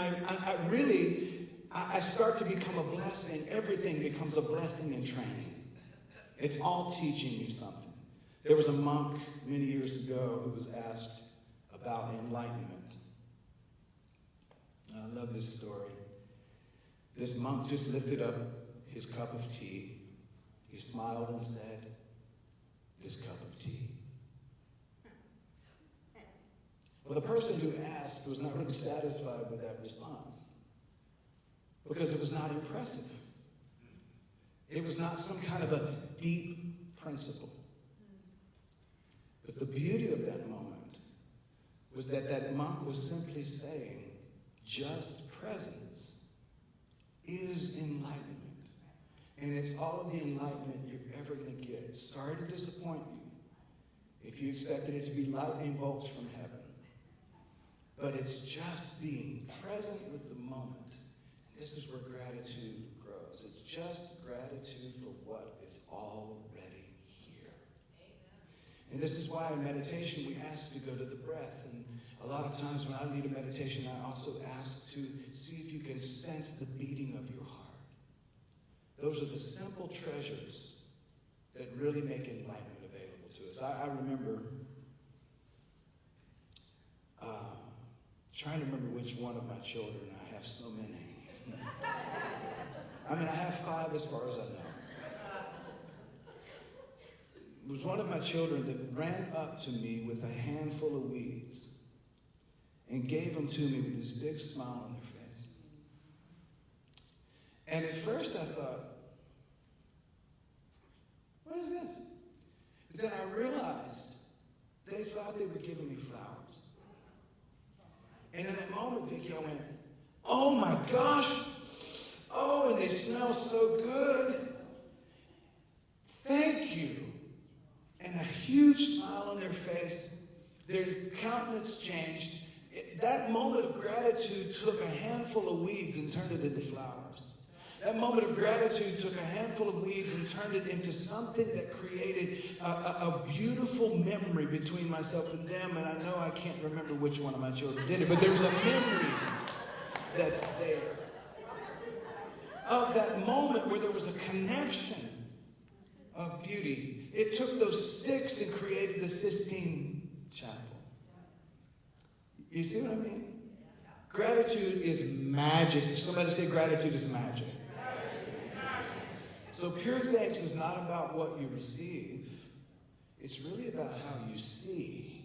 I start to become a blessing. Everything becomes a blessing in training. It's all teaching you something. There was a monk many years ago who was asked about enlightenment. And I love this story. This monk just lifted up his cup of tea. He smiled and said, "This cup of tea." Well, the person who asked was not really satisfied with that response because it was not impressive. It was not some kind of a deep principle. But the beauty of that moment was that monk was simply saying, just presence is enlightenment. And it's all of the enlightenment you're ever going to get. Sorry to disappoint you if you expected it to be lightning bolts from heaven. But it's just being present with the moment. And this is where gratitude grows. It's just gratitude for what is already here. And this is why in meditation we ask to go to the breath. And a lot of times when I lead a meditation, I also ask to see if you can sense the beating of your heart. Those are the simple treasures that really make enlightenment available to us. I remember trying to remember which one of my children. I have so many. I mean, I have 5 as far as I know. It was one of my children that ran up to me with a handful of weeds and gave them to me with this big smile on their face. And at first I thought, what is this? But then I realized they thought they were giving me flowers. And in that moment, Vicki, I went, oh my gosh, oh, and they smell so good. Thank you. And a huge smile on their face, their countenance changed. That moment of gratitude took a handful of weeds and turned it into flowers. That moment of gratitude took a handful of weeds and turned it into something that created a beautiful memory between myself and them. And I know I can't remember which one of my children did it, but there's a memory that's there of that moment where there was a connection of beauty. It took those sticks and created the Sistine Chapel. You see what I mean? Gratitude is magic. Somebody say gratitude is magic. So pure thanks is not about what you receive. It's really about how you see.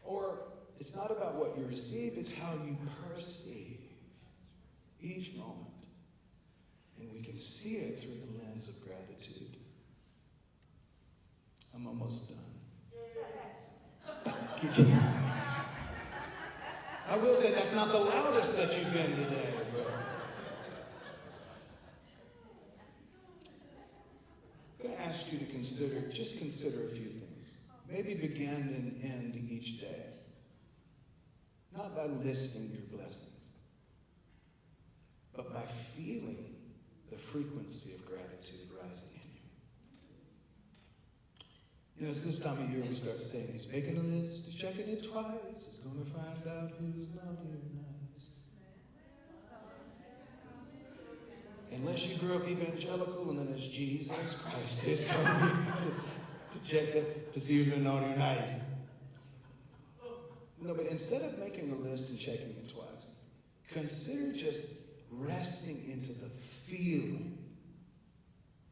Or it's not about what you receive, it's how you perceive each moment. And we can see it through the lens of gratitude. I'm almost done. I will say that's not the loudest that you've been today, but I'm going to ask you to consider a few things. Maybe begin and end each day. Not by listing your blessings, but by feeling the frequency of gratitude rising in you. You know, it's this time of year we start saying, he's making a list, checking it twice, he's going to find out who's naughty or nice. Unless you grew up evangelical and then it's Jesus Christ is coming to check it, to see who's been naughty or nice. No, but instead of making a list and checking it twice, consider just resting into the feeling,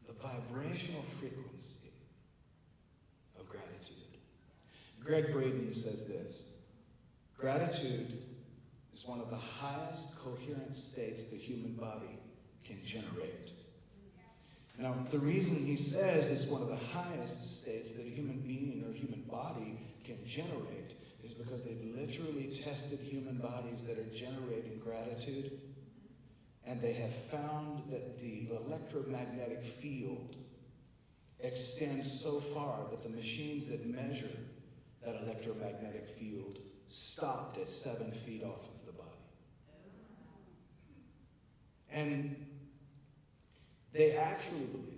the vibrational frequency of gratitude. Greg Braden says this: gratitude is one of the highest coherent states the human body can generate. Now, the reason he says it's one of the highest states that a human being or human body can generate is because they've literally tested human bodies that are generating gratitude, and they have found that the electromagnetic field extends so far that the machines that measure that electromagnetic field stopped at 7 feet off of the body. And they actually believe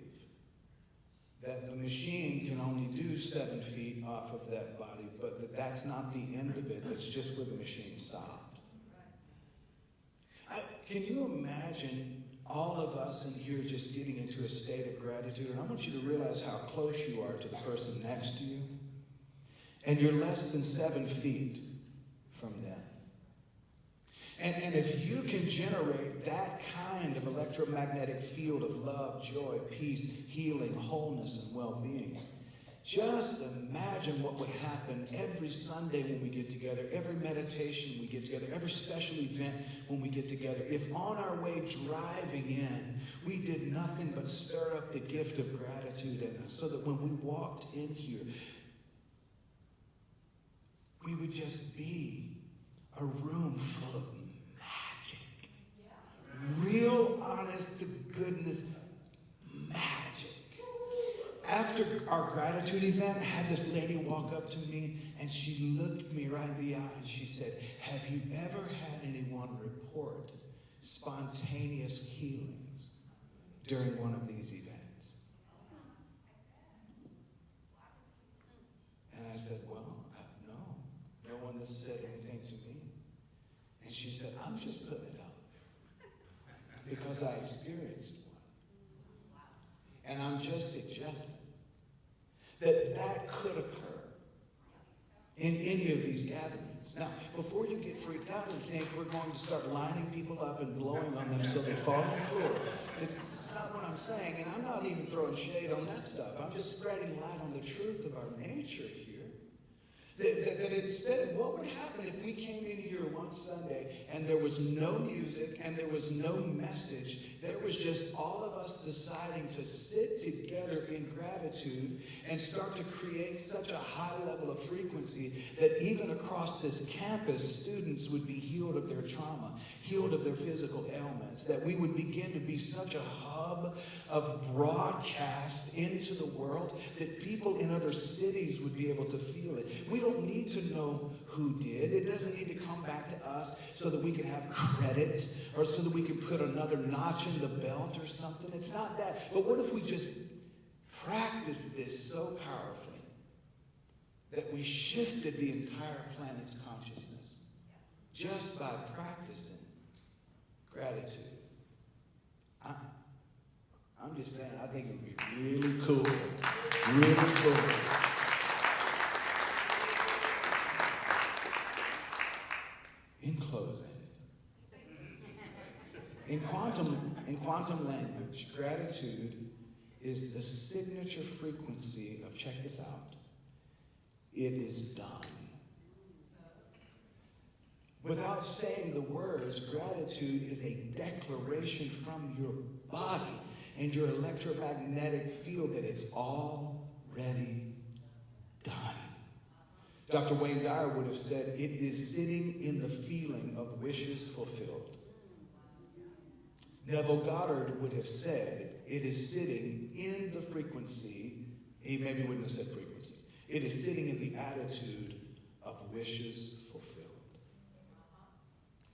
that the machine can only do 7 feet off of that body, but that's not the end of it. It's just where the machine stopped. Can you imagine all of us in here just getting into a state of gratitude? And I want you to realize how close you are to the person next to you. And you're less than 7 feet from them. And if you can generate that kind of electromagnetic field of love, joy, peace, healing, wholeness, and well-being, just imagine what would happen every Sunday when we get together, every meditation we get together, every special event when we get together. If on our way driving in, we did nothing but stir up the gift of gratitude in us, so that when we walked in here, we would just be a room full of magic. Real real, honest to goodness magic. After our gratitude event, I had this lady walk up to me and she looked me right in the eye and she said, have you ever had anyone report spontaneous healings during one of these events? And I said, well, no one has said anything to me. And she said, I'm just putting it out there because I experienced one. And I'm just suggesting that could occur in any of these gatherings. Now, before you get freaked out and think we're going to start lining people up and blowing on them so they fall on the floor, it's not what I'm saying, and I'm not even throwing shade on that stuff. I'm just spreading light on the truth of our nature here. That instead, what would happen if we came in here one Sunday and there was no music and there was no message? There was just all of us deciding to sit together in gratitude and start to create such a high level of frequency that even across this campus, students would be healed of their trauma, healed of their physical ailments, that we would begin to be such a hub of broadcast into the world that people in other cities would be able to feel it. We don't need to know who did. It doesn't need to come back to us so that we can have credit or so that we can put another notch in the belt or something. It's not that. But what if we just practiced this so powerfully that we shifted the entire planet's consciousness just by practicing gratitude? I'm just saying, I think it would be really cool. Really cool. In closing, in quantum language, gratitude is the signature frequency of, check this out, it is done. Without saying the words, gratitude is a declaration from your body and your electromagnetic field that it's already done. Dr. Wayne Dyer would have said, it is sitting in the feeling of wishes fulfilled. Neville Goddard would have said, it is sitting in the frequency, he maybe wouldn't have said frequency, it is sitting in the attitude of wishes fulfilled.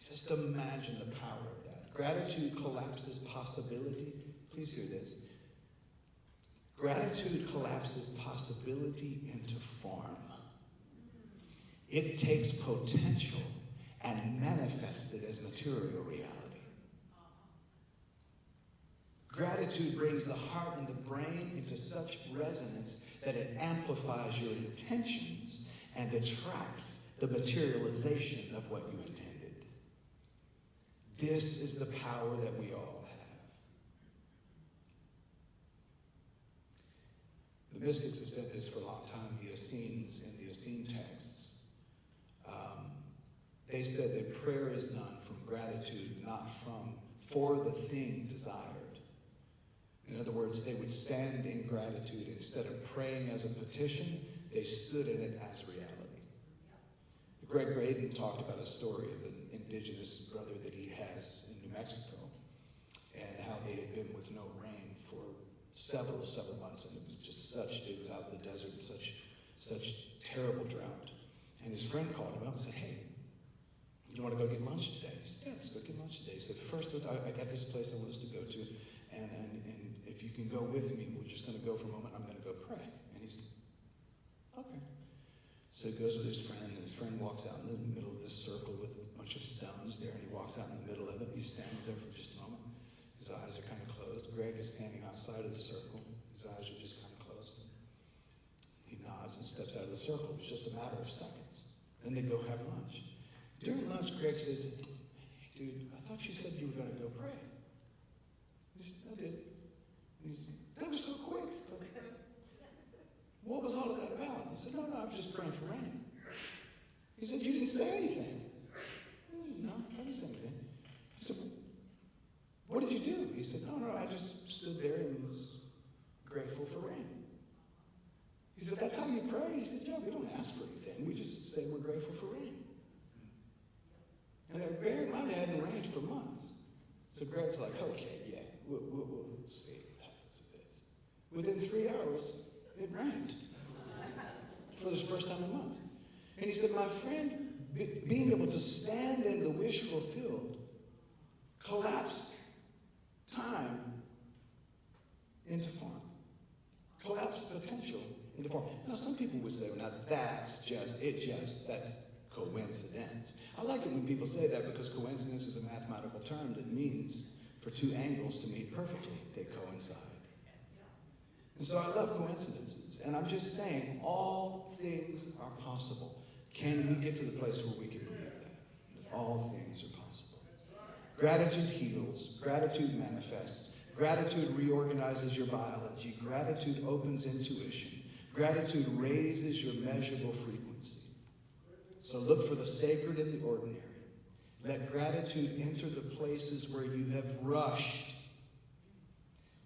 Just imagine the power of that. Gratitude collapses possibility. Please hear this. Gratitude collapses possibility into form. It takes potential and manifests it as material reality. Gratitude brings the heart and the brain into such resonance that it amplifies your intentions and attracts the materialization of what you intended. This is the power that we all have. The mystics have said this for a long time, the Essenes, in the Essene texts. They said that prayer is done from gratitude, not for the thing desired. In other words, they would stand in gratitude. Instead of praying as a petition, they stood in it as reality. Greg Braden talked about a story of an indigenous brother that he has in New Mexico and how they had been with no rain for several months, and it was out in the desert in such terrible drought. And his friend called him up and said, hey, you want to go get lunch today? He said, yeah, let's go get lunch today. He said, first, I got this place I want us to go to, and if you can go with me, we're just going to go for a moment. I'm going to go pray. And he said, okay. So he goes with his friend, and his friend walks out in the middle of this circle with a bunch of stones there, and he walks out in the middle of it. He stands there for just a moment. His eyes are kind of closed. Greg is standing outside of the circle. His eyes are just kind of closed. He nods and steps out of the circle. It was just a matter of seconds. Then they go have lunch. During lunch, Greg says, hey, dude, I thought you said you were going to go pray. He said, I did. He said, that was so quick. What was all of that about? He said, no, I was just praying for rain. He said, you didn't say anything. No, I didn't say anything. He said, what did you do? He said, no, I just stood there and was grateful for rain. He said, that's how you pray? He said, yeah, we don't ask for anything. We just say we're grateful for rain. And bear in mind, it hadn't rained for months. So Greg's like, okay, yeah, we'll see what happens with this. Within 3 hours, it rained for the first time in months. And he said, my friend, being able to stand in the wish fulfilled, collapsed time into form. Collapsed potential into form. Now, some people would say, well, now that's coincidence. I like it when people say that because coincidence is a mathematical term that means for two angles to meet perfectly, they coincide. And so I love coincidences. And I'm just saying, all things are possible. Can we get to the place where we can believe that all things are possible? Gratitude heals. Gratitude manifests. Gratitude reorganizes your biology. Gratitude opens intuition. Gratitude raises your measurable frequency. So look for the sacred in the ordinary. Let gratitude enter the places where you have rushed,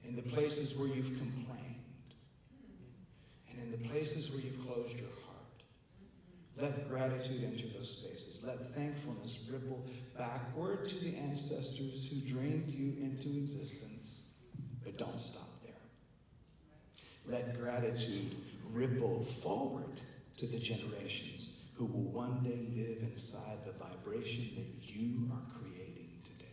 in the places where you've complained, and in the places where you've closed your heart. Let gratitude enter those spaces. Let thankfulness ripple backward to the ancestors who dreamed you into existence. But don't stop there. Let gratitude ripple forward to the generations who will one day live inside the vibration that you are creating today.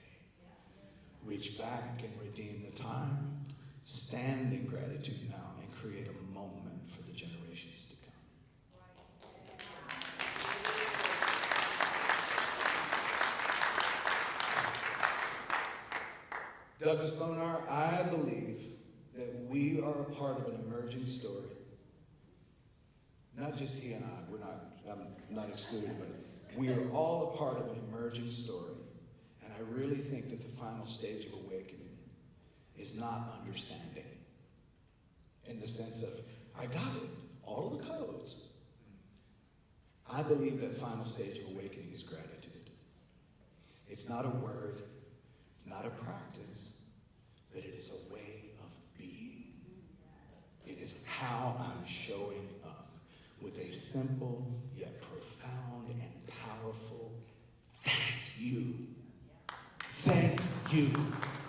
Reach back and redeem the time. Stand in gratitude now and create a moment for the generations to come. Douglas Bonar, I believe that we are a part of an emerging story. Not just he and I, I'm not excluded, but we are all a part of an emerging story. And I really think that the final stage of awakening is not understanding. In the sense of, I got it, all of the codes. I believe that final stage of awakening is gratitude. It's not a word, it's not a practice, but it is a way of being. It is how I'm showing up with a simple yet profound and powerful thank you. Thank you.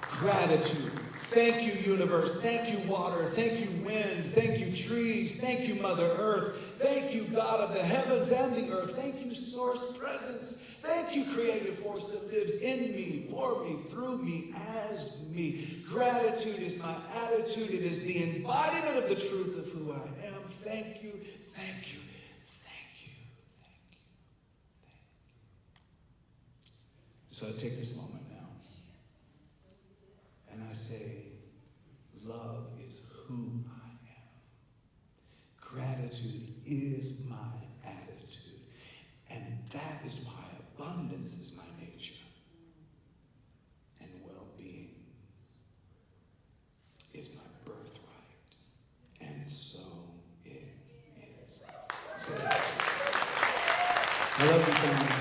Gratitude. Thank you, universe. Thank you, water. Thank you, wind. Thank you, trees. Thank you, Mother Earth. Thank you, God of the heavens and the earth. Thank you, source presence. Thank you, creative force that lives in me, for me, through me, as me. Gratitude is my attitude. It is the embodiment of the truth of who I am. Thank you, thank you, thank you, thank you, thank you. So I take this moment now, and I say, love is who I am. Gratitude is my attitude, and that is why abundance is my nature, and well-being is my birthright, and so it is. So, I love you, family.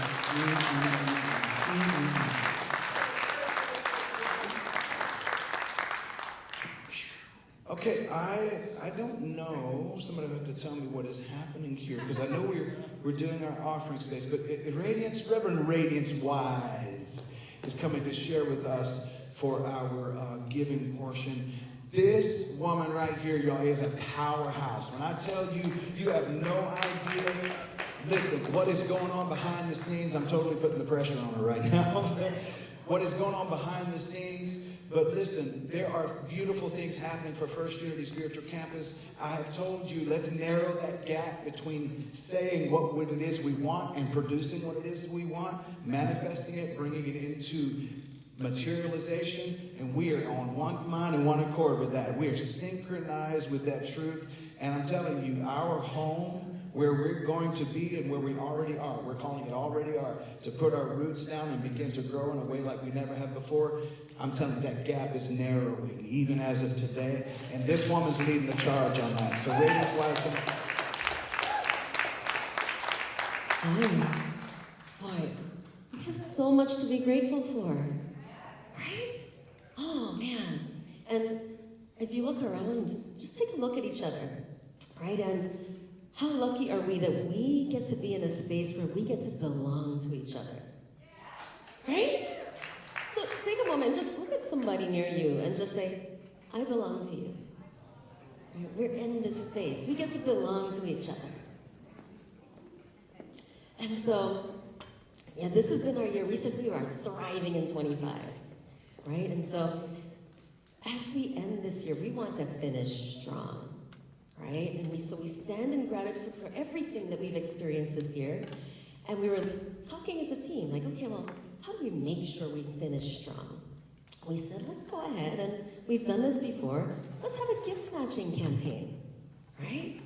Okay, I don't know. Somebody have to tell me what is happening here, because I know we're doing our offering space, but Reverend Radiance Wise is coming to share with us for our giving portion. This woman right here, y'all, is a powerhouse. When I tell you, you have no idea. Listen, what is going on behind the scenes? I'm totally putting the pressure on her right now. What is going on behind the scenes? But listen, there are beautiful things happening for First Unity Spiritual Campus. I have told you, let's narrow that gap between saying what it is we want and producing what it is we want, manifesting it, bringing it into materialization. And we are on one mind and one accord with that. We are synchronized with that truth. And I'm telling you, our home, where we're going to be and where we already are, we're calling it already are, to put our roots down and begin to grow in a way like we never have before. I'm telling you, that gap is narrowing, even as of today. And this woman's leading the charge on that. So Radiance Wise, Boy, we have so much to be grateful for, right? Oh, man. And as you look around, just take a look at each other, right? And how lucky are we that we get to be in a space where we get to belong to each other, right? So take a a moment, just look at somebody near you and just say, I belong to you. Right? We're in this space. We get to belong to each other. And so, yeah, this has been our year. We said we are thriving in 25, right? And so, as we end this year, we want to finish strong, right? And we stand in gratitude for everything that we've experienced this year. And we were talking as a team, like, okay, well, how do we make sure we finish strong? We said, let's go ahead, and we've done this before, let's have a gift matching campaign, right?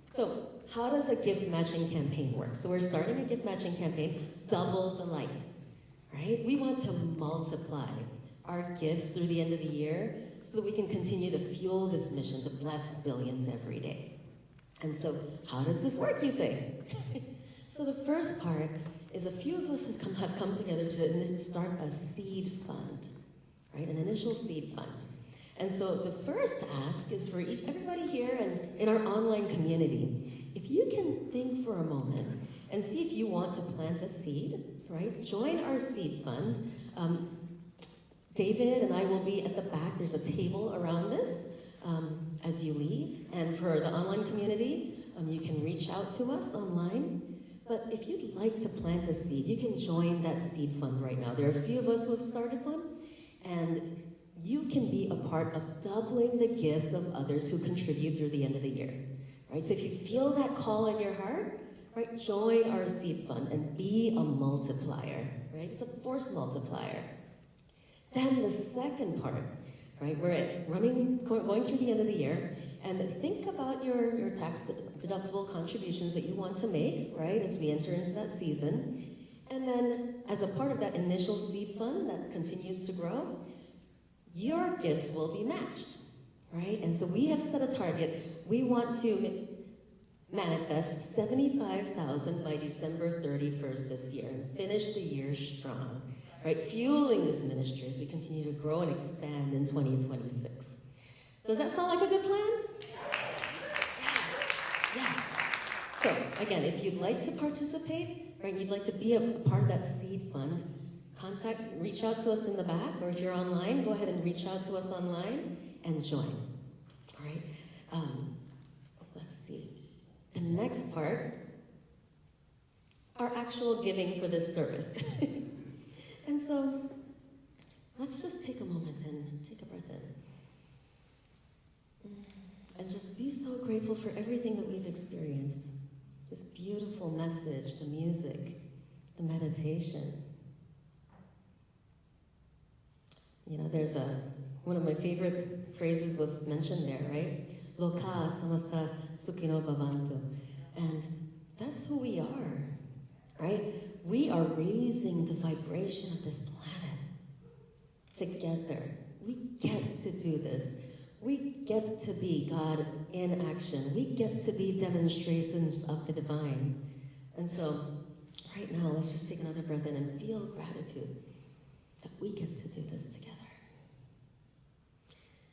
So, how does a gift matching campaign work? So we're starting a gift matching campaign, double the light, right? We want to multiply our gifts through the end of the year so that we can continue to fuel this mission to bless billions every day. And so, how does this work, you say? So the first part is a few of us have come together to start a seed fund, right? An initial seed fund. And so the first ask is for everybody here and in our online community, if you can think for a moment and see if you want to plant a seed, right? Join our seed fund. David and I will be at the back. There's a table around this as you leave. And for the online community, you can reach out to us online. But if you'd like to plant a seed, you can join that seed fund right now. There are a few of us who have started one, and you can be a part of doubling the gifts of others who contribute through the end of the year, right? So if you feel that call in your heart, right, join our seed fund and be a multiplier, right? It's a force multiplier. Then the second part, right, we're going through the end of the year, and think about your tax deductible contributions that you want to make, right, as we enter into that season. And then, as a part of that initial seed fund that continues to grow, your gifts will be matched, right? And so we have set a target. We want to manifest $75,000 by December 31st this year and finish the year strong, right? Fueling this ministry as we continue to grow and expand in 2026. Does that sound like a good plan? Yes. So, again, if you'd like to participate, right, you'd like to be a part of that seed fund, reach out to us in the back, or if you're online, go ahead and reach out to us online and join. All right? Let's see. The next part, our actual giving for this service. And so, let's just take a moment and take a breath in. And just be so grateful for everything that we've experienced. This beautiful message, the music, the meditation. You know, there's one of my favorite phrases was mentioned there, right? Loka samasta sukhino bhavantu. And that's who we are, right? We are raising the vibration of this planet together. We get to do this. We get to be God in action. We get to be demonstrations of the divine. And so, right now, let's just take another breath in and feel gratitude that we get to do this together.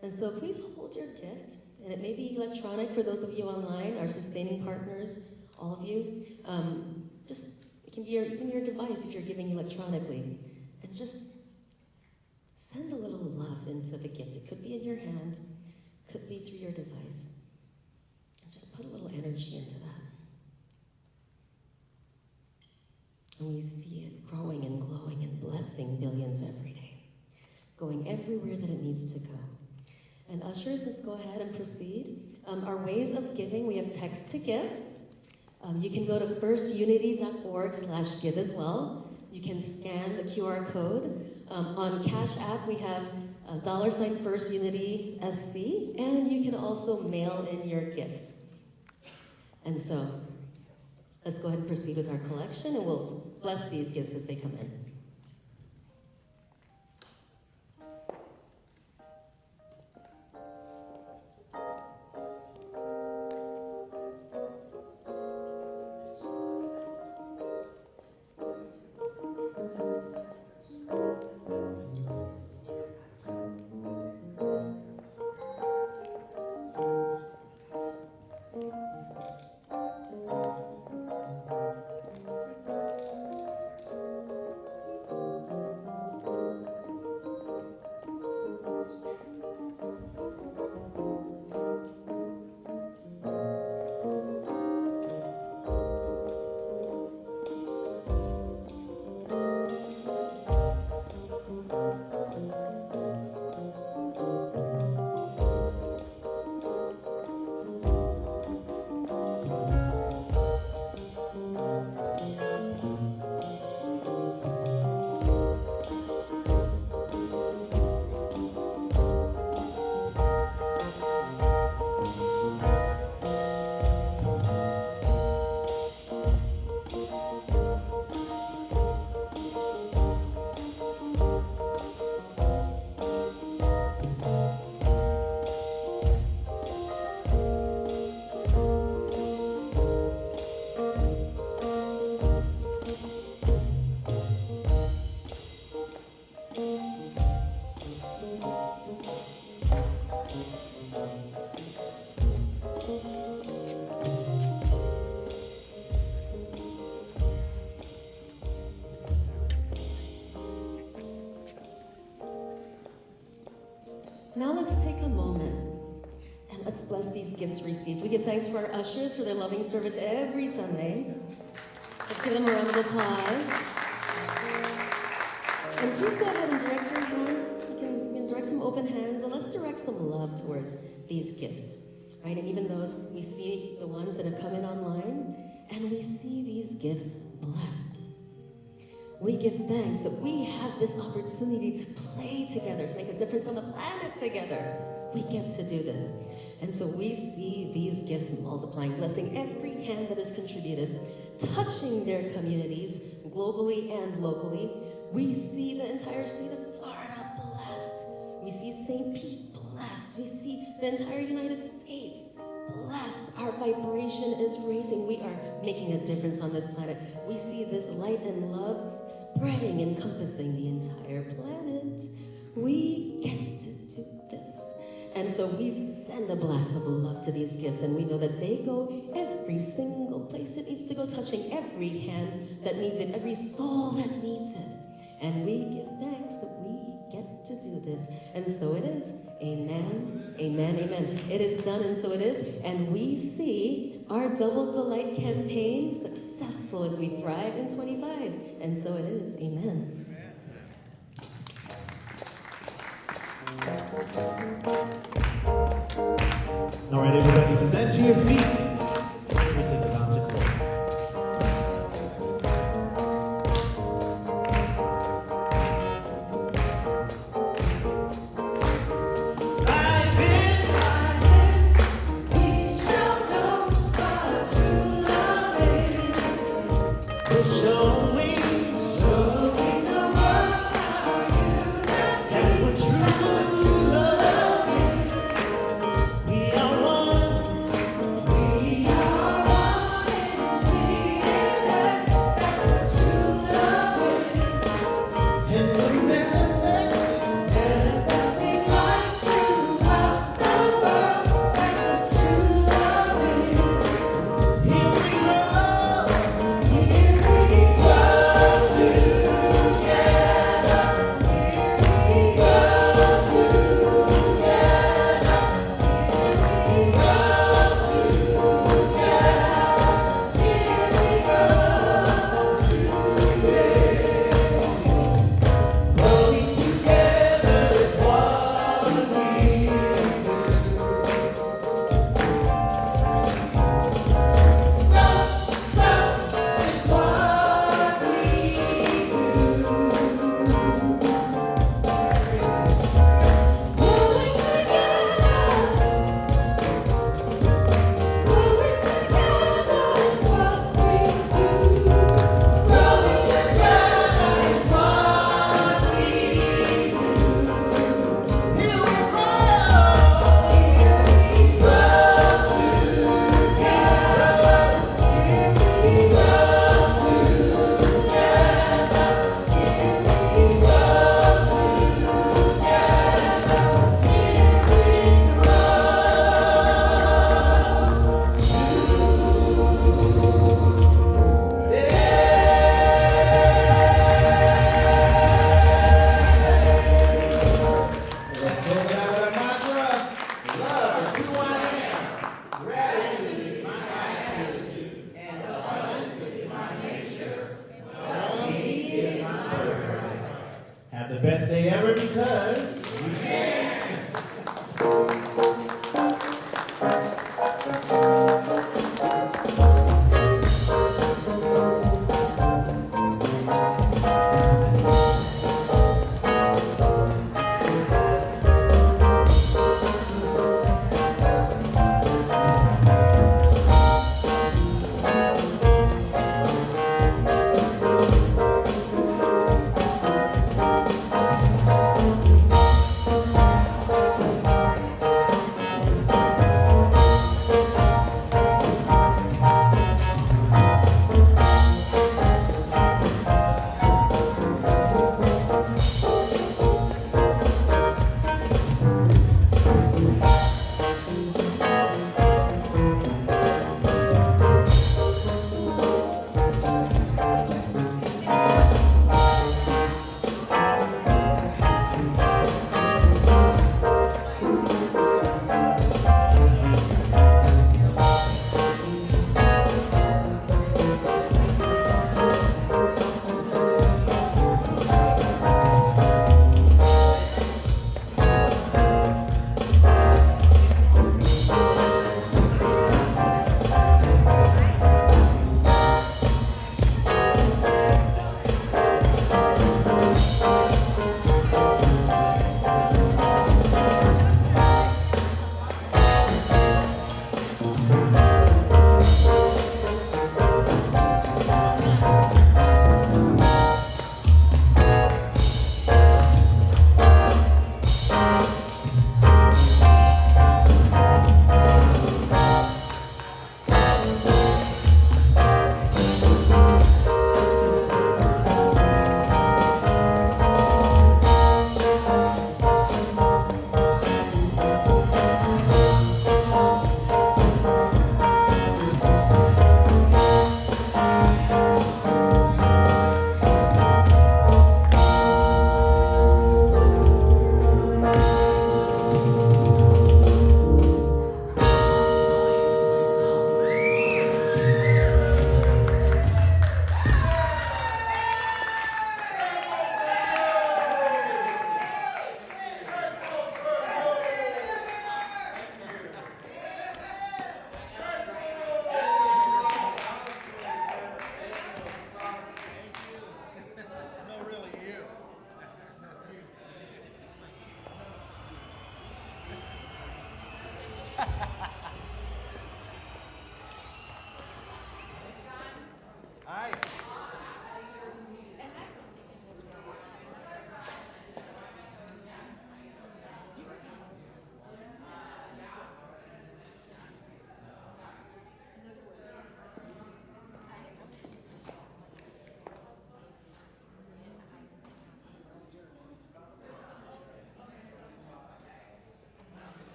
And so please hold your gift, and it may be electronic for those of you online, our sustaining partners, all of you. It can be even your device if you're giving electronically. And just send a little love into the gift. It could be in your hand, could be through your device. And just put a little energy into that. And we see it growing and glowing and blessing billions every day, going everywhere that it needs to go. And ushers, let's go ahead and proceed. Our ways of giving, we have text to give. You can go to firstunity.org/give as well. You can scan the QR code. On Cash App, we have $FirstUnitySC, and you can also mail in your gifts. And so, let's go ahead and proceed with our collection, and we'll bless these gifts as they come in. let's take a moment and let's bless these gifts received. We give thanks for our ushers for their loving service every Sunday. Let's give them a round of applause. And please go ahead and direct your hands. You can direct some open hands, and let's direct some love towards these gifts. Right? And even those, we see the ones that have come in online, and we see these gifts blessed. We give thanks that we have this opportunity to play together, to make a difference on the planet together. We get to do this. And so we see these gifts multiplying, blessing every hand that has contributed, touching their communities globally and locally. We see the entire state of Florida blessed. We see St. Pete blessed. We see the entire United States blessed. Our vibration is raising. We are making a difference on this planet. We see this light and love spreading, encompassing the entire planet. We get to do this. And so we send a blast of love to these gifts, and we know that they go every single place it needs to go, touching every hand that needs it, every soul that needs it. And we give thanks that we get to do this. And so it is. Amen, amen, amen. It is done, and so it is. And we see our Double the Light campaign successful as we thrive in 25. And so it is. Amen. All right, everybody, stand to your feet. Service is about to close. Have the best day ever because you can.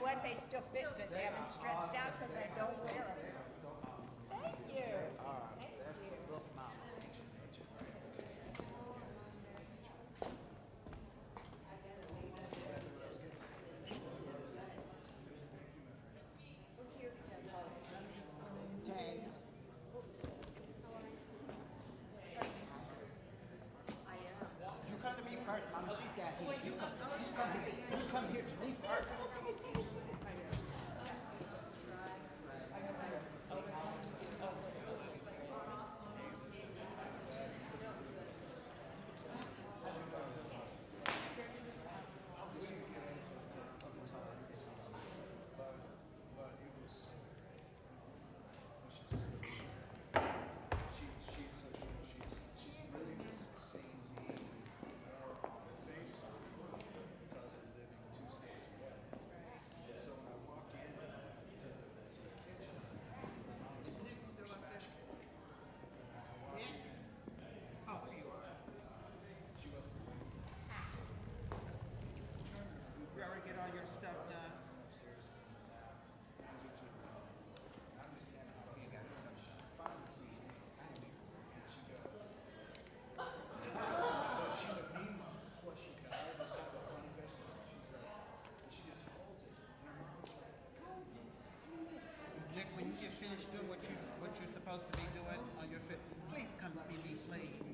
what? They still fit, but they haven't stretched out because I don't wear them. Thank you. Thank you. Jane. You come to me first, Mama. She's got here. You come here to me first. She's really just seeing me more on the face because I'm living 2 states away. So when I walk in to the kitchen, Mama's cooking her smash cake. I walk in, Oh, so you are. she wasn't cooking. So You already get all your stuff done. upstairs from the nap, hands her to her. I'm just standing out here. She finally sees me. And she goes. So she's a mean mom. That's what she does. It's kind of a funny face. And she just holds it. And her mom's like, Nick, when you get finished doing what you're supposed to be doing on your trip, please come see me, please.